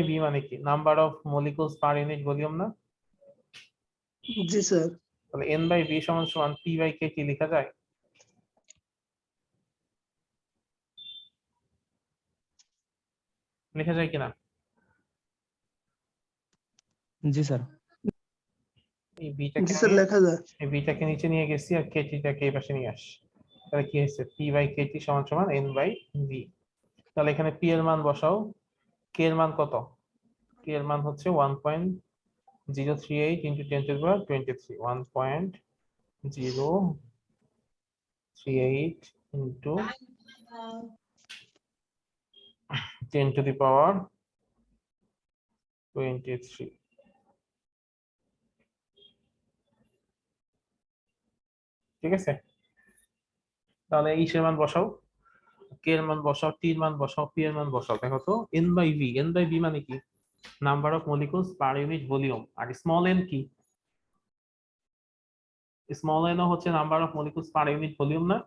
ভি মানে কি? Number of molecules per unit volume না? জি স্যার। তাহলে এন বাই ভি সমান সমান পি বাই কে টি লেখা যায়? লেখা যায় কিনা? জি স্যার। এই বিটাকে জি স্যার, লেখা যায়। এই বিটাকে নিচে নিয়ে গেছি, আর কেটিটাকে এই পাশে নিয়ে আসি, তাহলে কি হয়েছে? পি বাই কেটি সমান সমান এন বাই ভি। তাহলে এখানে পি এর মান বসাও, কে এর মান কত? কে এর মান হচ্ছে 1.038 into 10 to the power 23, 1.038 into 10 to the power 23। ঠিক আছে, তাহলে ইসের মান বসাও, কে এর মান বসাও, টি এর মান বসাও, পি এর মান বসাও। দেখো তো, N by V, N by V মানে কি? Number of molecules per unit volume. আর স্মল এন কি? স্মল এন হচ্ছে number of molecules per unit volume না?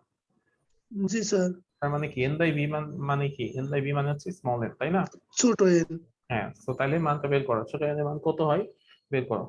জি স্যার। তার মানে কি এন বাই ভি মানে কি? এন বাই ভি মানে হচ্ছে স্মল এন, তাই না? ছোট এন। হ্যাঁ, তো তাহলে মানটা বের করো, ছোট এন এর মান কত হয় বের করো।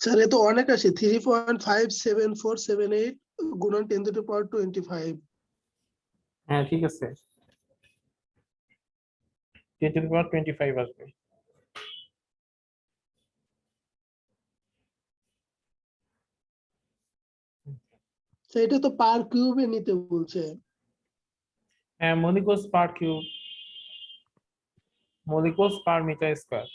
স্যার এ তো অনেক আসে 3.57478 গুণন 10^25। হ্যাঁ ঠিক আছে, 10^25 আসবে। তো এটা তো পার কিউবে নিতে বলছে। হ্যাঁ মোলিকুলস পার কিউব, মোলিকুলস পার মিটার স্কয়ার।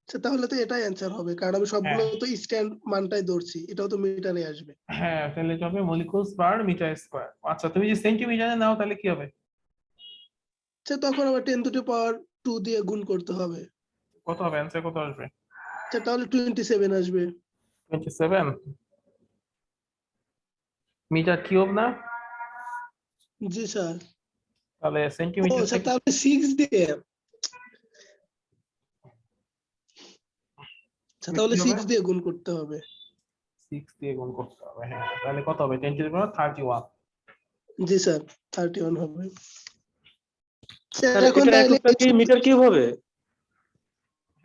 আচ্ছা তাহলে তো এটাই অ্যান্সার হবে, কারণ আমি সবগুলো হ্যাঁ তো স্ট্যান্ড মানটাই ধরছি, এটাও তো মিটারে আসবে। হ্যাঁ, তাহলে এটা হবে মোলিকুলস পার মিটার স্কয়ার। আচ্ছা তুমি যদি সেন্টিমিটারে নাও তাহলে কি হবে? আচ্ছা তখন আবার 10^2 দিয়ে গুণ করতে হবে। কত হবে, অ্যান্সার কত আসবে? আচ্ছা তাহলে 27 আসবে। 27 মিটার কিউব না? জি স্যার। তাহলে ও সেন্টিমিটার স্যার থেকে তাহলে 6 দিয়ে, আচ্ছা তাহলে কি হবে? 6 দিয়ে গুণ করতে হবে। 6 দিয়ে গুণ করতে হবে, হ্যাঁ তাহলে কত হবে? 10^31। জি স্যার 31 হবে। স্যার স্যার এখন এটা তাহলে এককটা কি মিটার কিউব হবে?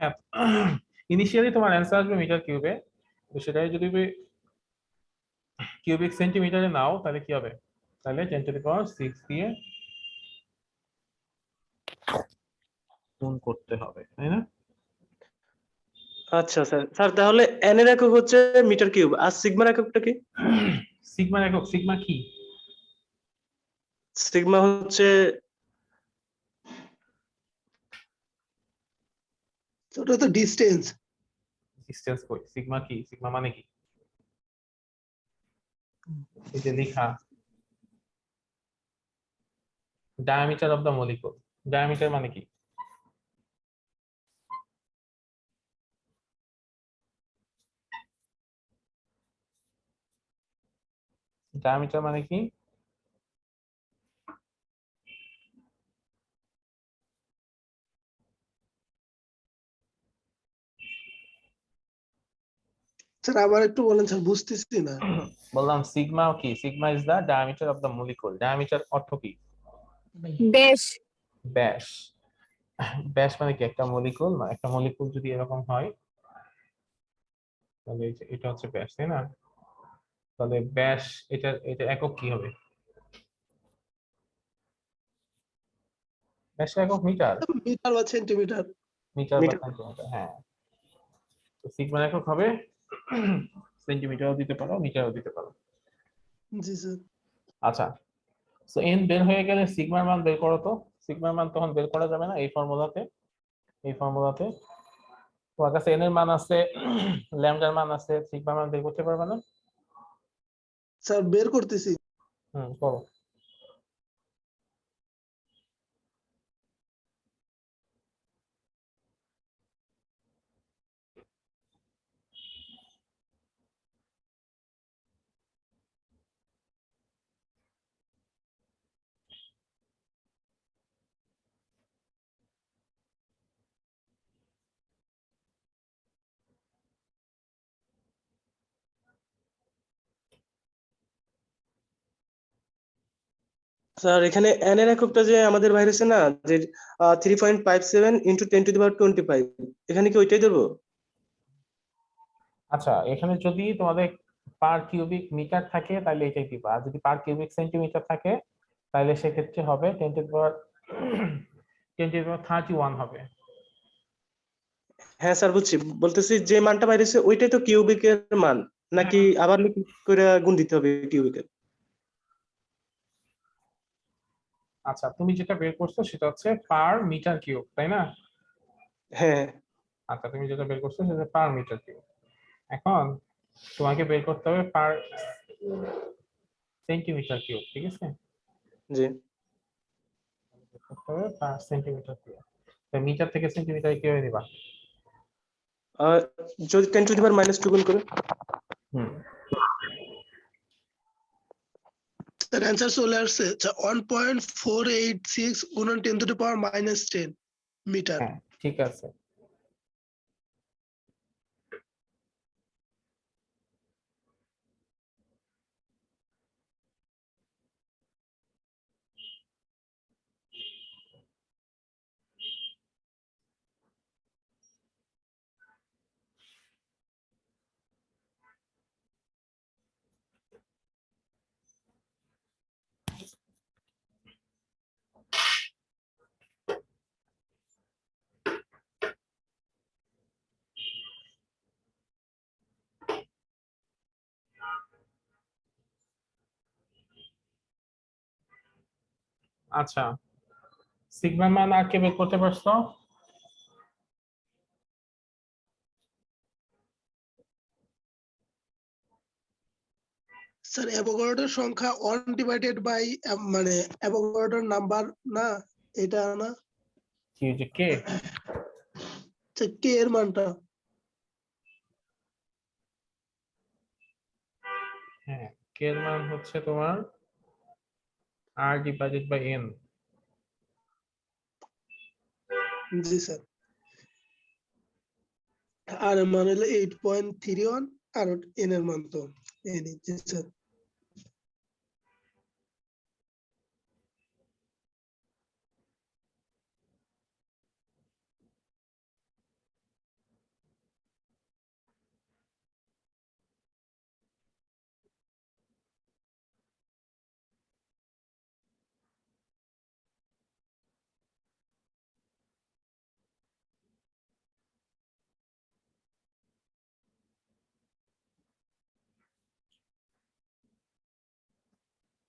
হ্যাঁ ইনিশিয়ালি তোমার অ্যান্সার আসবে মিটার কিউবে, তো সেটাই যদি কিউবিক সেন্টিমিটারে নাও তাহলে কি হবে? তাহলে 10^6 দিয়ে গুণ করতে হবে, তাই না? আচ্ছা স্যার, স্যার তাহলে এন এর একক হচ্ছে মিটার কিউব, আর সিগমার এককটা কি? সিগমার একক, সিগমা কি? সিগমা হচ্ছে ওটা তো ডিসটেন্স। ডিসটেন্স কই, সিগমা কি, সিগমা মানে কি? এই যে লেখা diameter of the molecule, diameter মানে কি? ডায়ামিটার মানে কি? স্যার আবার একটু বলেন স্যার, বুঝতেছি না। বললাম সিগমা কি, sigma is the diameter of the molecule. Diameter অর্থ কি? বেশ ব্যাস। ব্যাস মানে কি, একটা মলিকুল, মানে একটা মলিকুল যদি এরকম হয় তাহলে এটা হচ্ছে ব্যাস, তাই না? তাহলে ব্যাস, এটা এটা একক কি হবে? ব্যাসের একক মিটার, মিটার বা সেন্টিমিটার। মিটার বা মিটার। সেন্টিমিটার, হ্যাঁ। তো সিগমার একক হবে সেন্টিমিটারও দিতে পারো, মিটারও দিতে পারো। জি স্যার। আচ্ছা, সো এন বের হয়ে গেলে সিগমার মান বের করো তো। সিগমার মান তখন বের করা যাবে না এই ফর্মুলাতে, এই ফর্মুলাতে তোমার কাছে এন এর মান আছে, ল্যামডার মান আছে, সিগমার মান বের করতে পারবে না? স্যার বের করতেছি। করো। স্যার এখানে এন এর এককটা যে আমাদের বাইরে আছে না, যে 3.57 × 10^25, এখানে কি ওইটাই দেবো? আচ্ছা, এখানে যদি তোমাদের পার কিউবিক মিটার থাকে তাহলে এটাই দিবা, আর যদি পার কিউবিক সেন্টিমিটার থাকে তাহলে সেক্ষেত্রে হবে 10^31 হবে। হ্যাঁ স্যার বুঝছি, বলতেছি যে মানটা বাইরেছে ওইটাই তো কিউবিকের মান, নাকি আবার লিখে করে গুণ দিতে হবে কিউবিকের? আচ্ছা, তুমি যেটা বের করছো সেটা হচ্ছে পার মিটার কিউব, তাই না? হ্যাঁ আচ্ছা, তুমি যেটা বের করছো সেটা পার মিটার কিউব। এখন তোমাকে বের করতে হবে পার সেন্টিমিটার কিউব, ঠিক আছে? জি। বের করতে হবে পার সেন্টিমিটার কিউব। তো মিটার থেকে সেন্টিমিটার কিভাবে নিবা? আহ, যদি 10^-2 গুণ করে। হুম, স্যার অ্যান্সার চলে আসছে। আচ্ছা 1.486 গুণন 10^-10 মিটার। হ্যাঁ ঠিক আছে। আচ্ছা, সিগমার মান আর কে বের করতে পারছো? স্যার অ্যাভোগাড্রোর সংখ্যা 1 ডিভাইডেড বাই মানে অ্যাভোগাড্রোর নাম্বার না, এটা না, কি যে কে? কে এর মানটা। হ্যাঁ, কে এর মান হচ্ছে তোমার আর ডিভাইডেড বাই এন। জি স্যার। আর এর মান হলো 8.31 আর এন এর মান তো এন। জি স্যার।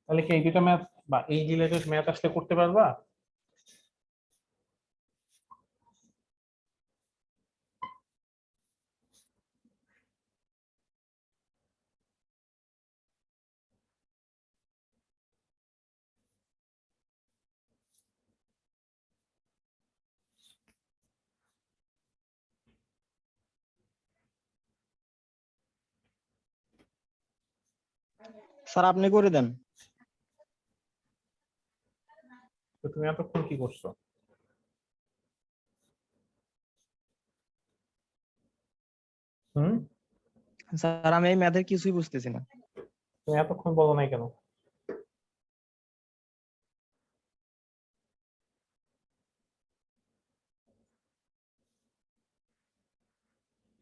তাহলে কি এই দুটো ম্যাথ বা এই রিলেটেড ম্যাথ আসলে করতে পারবা? স্যার আপনি করে দেন। তো তুমি এতক্ষণ কি করছো? হুম, স্যার আমি এই ম্যাথের কিছুই বুঝতেছি না। তুমি এতক্ষণ বলো নাই কেন?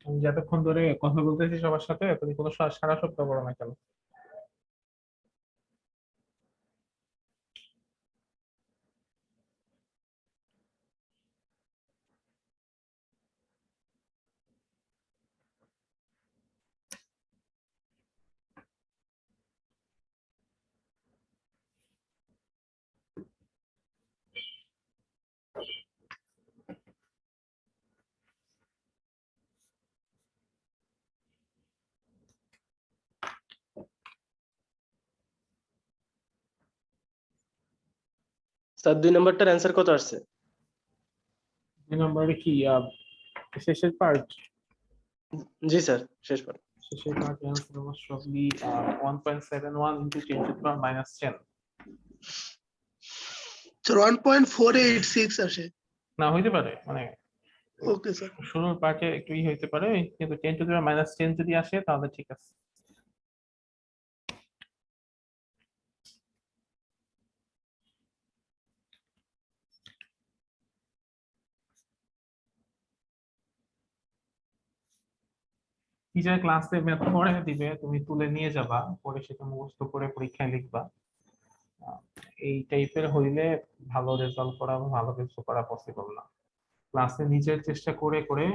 আমি যতক্ষণ ধরে কথা বলতেছি সবার সাথে, তুমি কোনো সারা শব্দ বলো না কেন? স্যার 2 নম্বরটার অ্যান্সার কত আসছে? 2 নম্বরে কি শেষের পার্ট? জি স্যার, শেষ বার। শেষের part answer was probably 1.71 into 10 to the power minus 10. Sir 1.486 আসে। না হইতে পারে, মানে ওকে স্যার। শুরুর পার্টে একটু হইতে পারে, কিন্তু 10 to the power minus 10 যদি আসে তাহলে ঠিক আছে। টিচার ক্লাসে ম্যাথ পড়ে দিবে, তুমি তুলে নিয়ে যাবা, পরে সেটা মুখস্থ করে পরীক্ষায় লিখবা। এই টাইপের হইলে ভালো রেজাল্ট করা বা ভালো কিছু করা পসিবল না। ক্লাসে নিজের চেষ্টা করে করে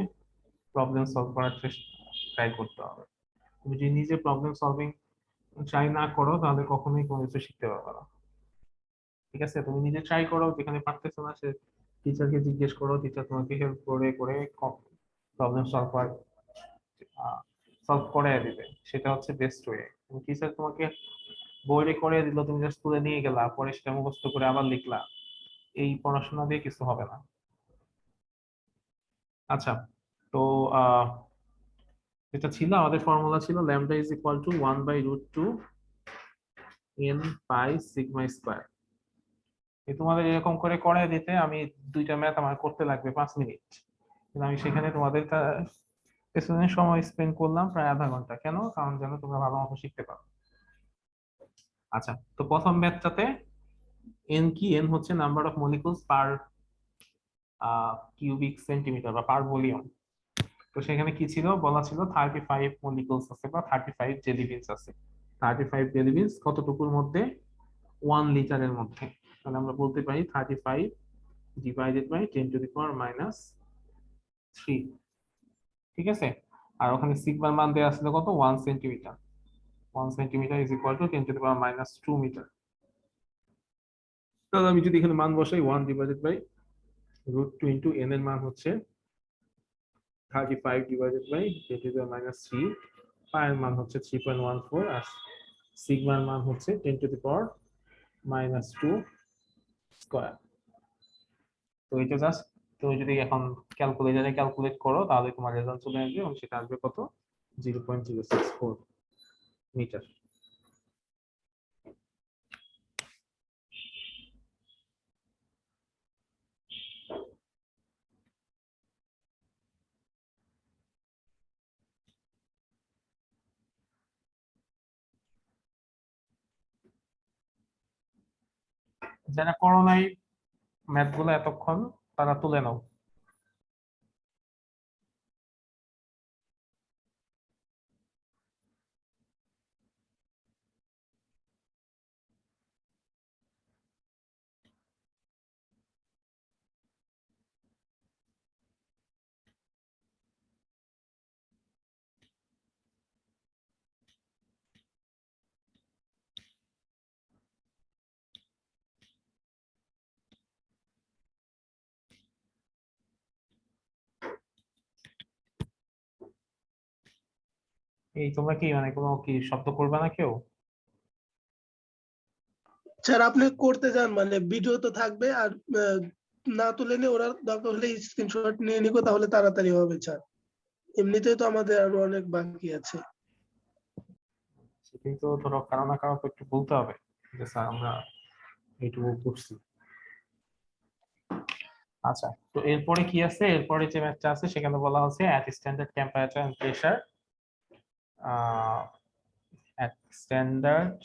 প্রবলেম সলভ করার ট্রাই করতে হবে। তুমি যদি নিজে প্রবলেম সলভিং ট্রাই না করো তাহলে কখনোই কোনো কিছু শিখতে পারবে না। ঠিক আছে, তুমি নিজে ট্রাই করো, যেখানে পারতেছো না সে টিচারকে জিজ্ঞেস করো, টিচার তোমাকে হেল্প করে করে প্রবলেম সলভ করে দিবে, সেটা হচ্ছে বেস্ট ওয়ে। টিচার তোমাকে বোর্ডে করে দিল, তুমি জাস্ট তুলে নিয়ে গেলা, পরে সেটা মুখস্থ করে আবার লিখলা, এই পড়াশোনা দিয়ে কিছু হবে না। আচ্ছা, তো যেটা ছিল আমাদের ফর্মুলা ছিল lambda is equal two 1/√2 n pi sigma square. তোমাদের এরকম করে করে দিতে আমি দুইটা ম্যাথ আমার করতে লাগবে 5 মিনিট, কিন্তু আমি সেখানে তোমাদের পেছনে সময় স্পেন্ড করলাম প্রায় আধা ঘন্টা। কেন? কারণ যেন তোমরা ভালো মতো শিখতে পারো। আচ্ছা, তো প্রথম ম্যাথটাতে এন কি? এন হচ্ছে number of molecules per cubic centimetre বা পার ভলিউম। তো সেখানে কি ছিল বলা ছিল 35 মলিকুলস আছে বা 35 জেলিবিনস আছে। 35 জেলিবিনস কতটুকুর মধ্যে? 1 লিটারের মধ্যে। তাহলে আমরা বলতে পারি 35 divided by 10 to the power minus 3। ঠিক আছে, আর ওখানে সিগমার মান দেওয়া ছিল কত? 1 centimetre. 1 centimetre is equal to 10 to the power minus 2 metre. তাহলে আমি যদি এখানে মান বসাই 1 ডিভাইডেড বাই √2 ইনটু n এর মান হচ্ছে 35 ডিভাইডেড বাই 10⁻³ পাই এর মান হচ্ছে 3.14 আর সিগমার মান হচ্ছে 10⁻² স্কয়ার। তো এটা জাস্ট তুমি যদি এখন ক্যালকুলেটরে ক্যালকুলেট করো তাহলে তোমার রেজাল্ট চলে আসবে এবং সেটা আসবে কত 0.064 মিটার। যারা করো নাই ম্যাথ গুলো এতক্ষণ তারা তুলে নাও। এই তোমরা কি মানে কোনো কি শব্দ করবে না কেউ? স্যার আপনি করতে যান মানে ভিডিও তো থাকবে আর না তুলে নিয়ে ওরা দরকার হলে স্ক্রিনশট নিয়ে নিব তাহলে তাড়াতাড়ি হবে স্যার। এমনিতেই তো আমাদের আরো অনেক বাকি আছে। সেটাই তো ধরো কারো না কারো তো একটু বলতে হবে যে স্যার আমরা এইটুকু করছি। আচ্ছা, তো এরপরে কি আছে? এরপরে যে ম্যাথটা আছে সেখানে বলা হচ্ছে at standard temperature and pressure at standard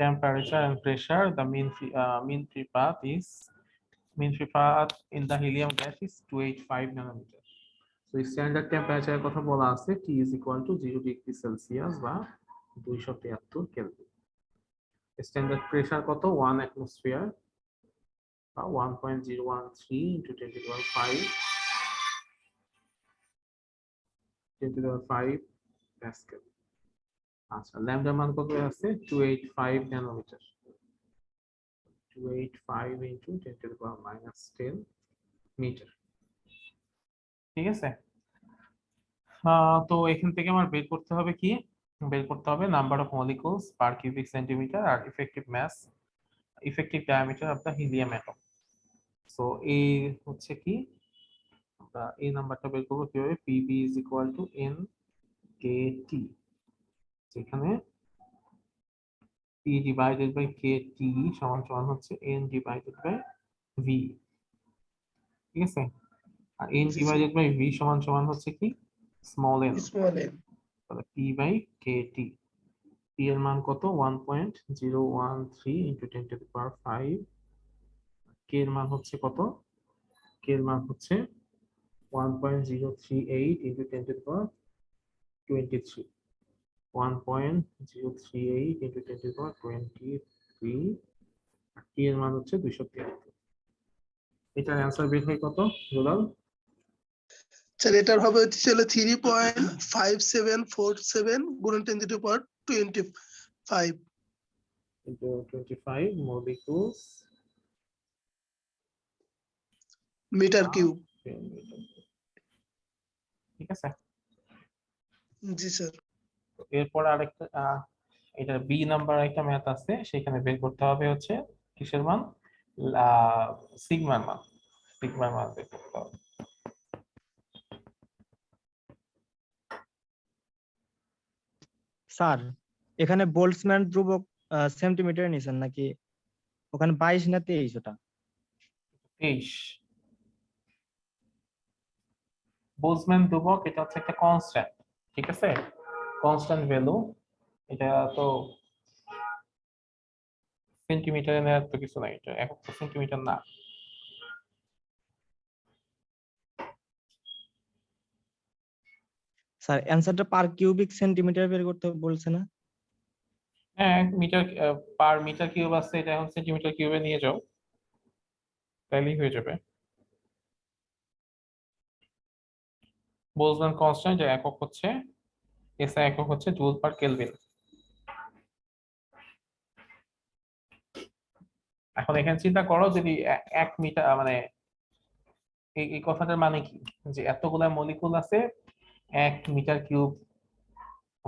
temperature and pressure the mean free path in the helium gas is 285 nanometer. So standard temperature কথা বলা আছে T is equal to 0 degree Celsius বা 273 কেলভিন। স্ট্যান্ডার্ড প্রেসার কত 1 atmosphere বা 1.013 into 10⁵ Pascal. আচ্ছা, lambda মান কত আছে 285 ন্যানোমিটার। 285 into 10⁻⁻10 metre. ঠিক আছে, তো এখান থেকে আমার বের করতে হবে কি? বের করতে হবে number of molecules per cubic centimetre আর effective mass effective diameter of the helium atom. So এই হচ্ছে কি আমরা এই নাম্বারটা বের করব কিভাবে? PV is equal to NKT, যেখানে P divided by KT সমান সমান হচ্ছে N divided by V। ঠিক আছে, আর N divided by V সমান সমান হচ্ছে কি স্মল n, স্মল এন তাহলে P by KT। P এর মান কত 1.013 into 10⁵। K এর মান হচ্ছে কত? K এর মান হচ্ছে 1.038 into 10⁻23। 1.038 into 10⁻23 আর T এর মান হচ্ছে 273। এটার অ্যান্সার বের হয় কত দুলাল? স্যার এটার হবে হচ্ছে 3.5747 গুণন 10⁻25 into 25 molecules metre cube. per meter। ঠিক আছে, জি স্যার। তো এরপর আরেকটা এটা বি নাম্বার একটা ম্যাথ আছে, সেখানে বের করতে হবে হচ্ছে কিসের মান? সিগমার মান। সিগমার মান বের করতে হবে। স্যার এখানে বোল্টজম্যান ধ্রুবক সেন্টিমিটার নিছেন নাকি ওখানে 22 না 23 ওটা? 23 বোলজম্যান ধ্রুবক, এটা হচ্ছে একটা কনস্ট্যান্ট। ঠিক আছে, কনস্ট্যান্ট ভ্যালু। এটা তো সেন্টিমিটারে নেওয়ার তো কিছু নাই, এটা একক সেন্টিমিটার না। স্যার অ্যানসারটা পার কিউবিক সেন্টিমিটার বের করতে বলছে না? হ্যাঁ, মিটার পার মিটার কিউব আছে, এটা এখন সেন্টিমিটার কিউবে নিয়ে যাও, তাহলেই হয়ে যাবে। বোলজম্যান কনস্ট্যান্ট এর একক হচ্ছে এসআই একক হচ্ছে জুল পার কেলভিন। এখন এখানে চিন্তা করো যদি 1 মিটার মানে এই কথাটার মানে কি যে এতগুলা মলিকুল আছে 1 মিটার কিউব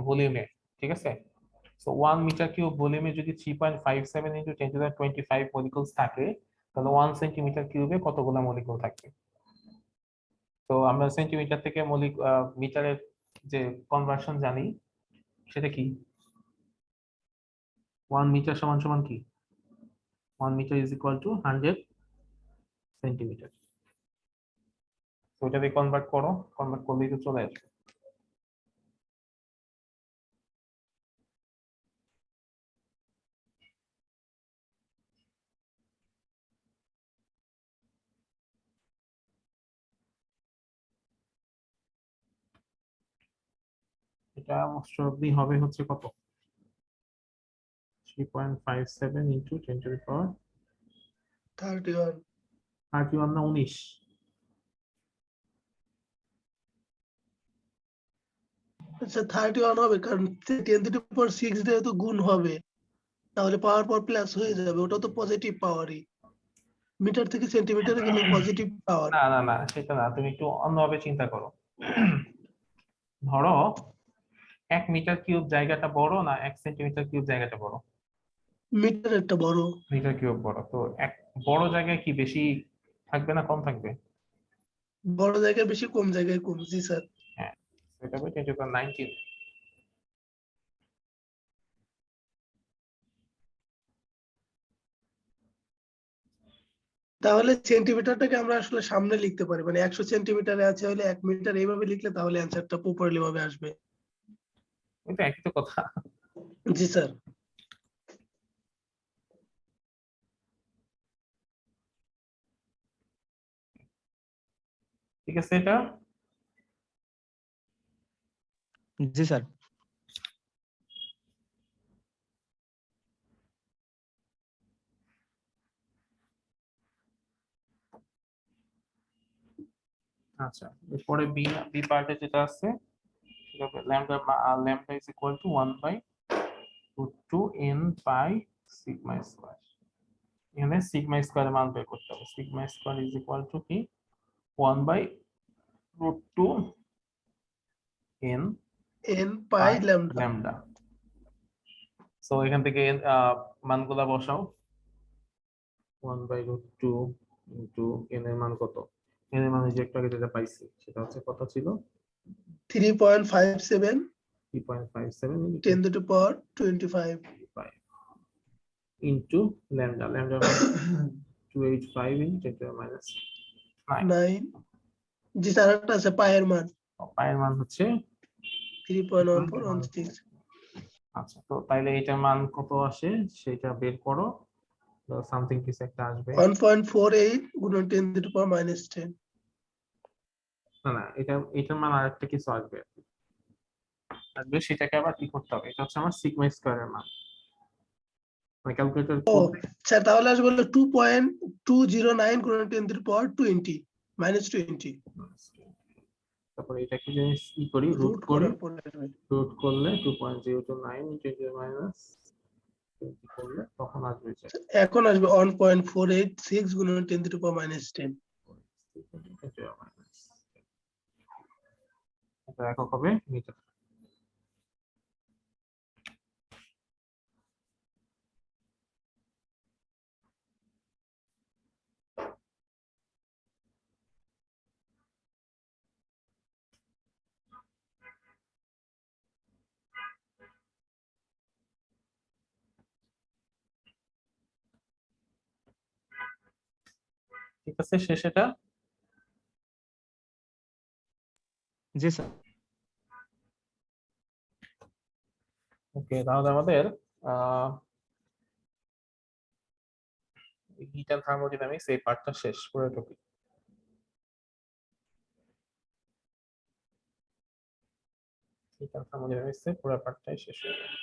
ভলিউমে, ঠিক আছে? সো 1 মিটার কিউব ভলিউমে যদি 3.57 ইনটু 10^25 মলিকুলস থাকে তাহলে 1 সেন্টিমিটার কিউবে কতগুলা মলিকুল থাকবে? তো আমরা সেন্টিমিটার থেকে মিটারের যে কনভার্সন জানি সেটা কি? 1 মিটার সমান সমান কি? 1 metre is equal to 100 centimetre. তো এটা দিয়ে কনভার্ট করো, কনভার্ট করলেই তো চলে আসবে। এটা মোস্ট প্রবাবলি হবে হচ্ছে কত? 3.57 ইনটু 10 টু দি পাওয়ার 31 31 না 19? আচ্ছা 31 হবে কারণ 10 টু দি পাওয়ার 6 দিয়ে তো গুণ হবে, তাহলে পাওয়ার পর প্লাস হয়ে যাবে, ওটা তো পজিটিভ পাওয়ারই। মিটার থেকে সেন্টিমিটারে গেলে পজিটিভ পাওয়ার। না না না, সেটা না, তুমি একটু অন্যভাবে চিন্তা করো। ধরো 1 মিটার কিউব জায়গাটা বড় না 1 সেন্টিমিটার কিউব জায়গাটা বড়? মিটার একটা বড়। মিটার কিউব বড়। তো এক বড় জায়গায় কি বেশি থাকবে না কম থাকবে? বড় জায়গায় বেশি, কম জায়গায় কম। জি স্যার। হ্যাঁ, সেটা হবে 10^19। তাহলে সেন্টিমিটারটাকে আমরা আসলে সামনে লিখতে পারি, মানে 100 সেন্টিমিটারে আছে হলে 1 মিটার এইভাবে লিখলে তাহলে অ্যান্সারটা প্রপারলি ভাবে আসবে। ওই তো একই তো কথা। জি স্যার। ঠিক আছে এটা? জি স্যার। আচ্ছা, এরপরে বি বি পার্টে যেটা আছে সেটা হবে lambda is equal two 1/√2 n pi sigma square. এখানে সিগমা স্কয়ারের মান বের করতে হবে। Sigma square is equal two কি? 1/√2 n n পাই ল্যামডা। ল্যামডা। সো এখান থেকে মানগুলা বসাও। 1/√2 ইনটু n এর মান কত? n এর মান যে একটু আগে যেটা পাইছি সেটা হচ্ছে কত ছিল? 3.57 3.57 10 to the power 25 into lambda. Lambda 285 in 10⁻⁹। 9। G sir, একটা আছে পায়ের মান পায়ের মান হচ্ছে 3.1416। আচ্ছা, তো তাইলে এটার মান কত আসে সেটা বের করো। সামথিং কিছু একটা আসবে। 1.48 গুণন 10 to the power -10। না না, এটার মান আরেকটা কিছু আসবে। সেটাকে আবার কি করতে হবে? এটা হচ্ছে আমার সিগমা স্কয়ারের মান। মানে ক্যালকুলেটর ও করলে স্যার, তাহলে আসবে হলো 2.209 গুণন 10 to the power 20 -20 তারপরে এটাকে যদি ই করি রুট রুট করি, করার পরে আসবে। রুট করলে 2.029 10⁻20 করলে তখন আসবে যে এখন আসবে 1.486 গুণন 10 to the power -10। এটা একক হবে মিটার। ঠিক আছে, শেষ এটা? জি স্যার। ওকে, তাহলে আমাদের হিট এন্ড থার্মোডাইনামিক্স এই পার্টটা শেষ পুরো টপিক। হিট এন্ড থার্মোডাইনামিক্স এর পুরো পার্টটাই শেষ হয়ে গেল।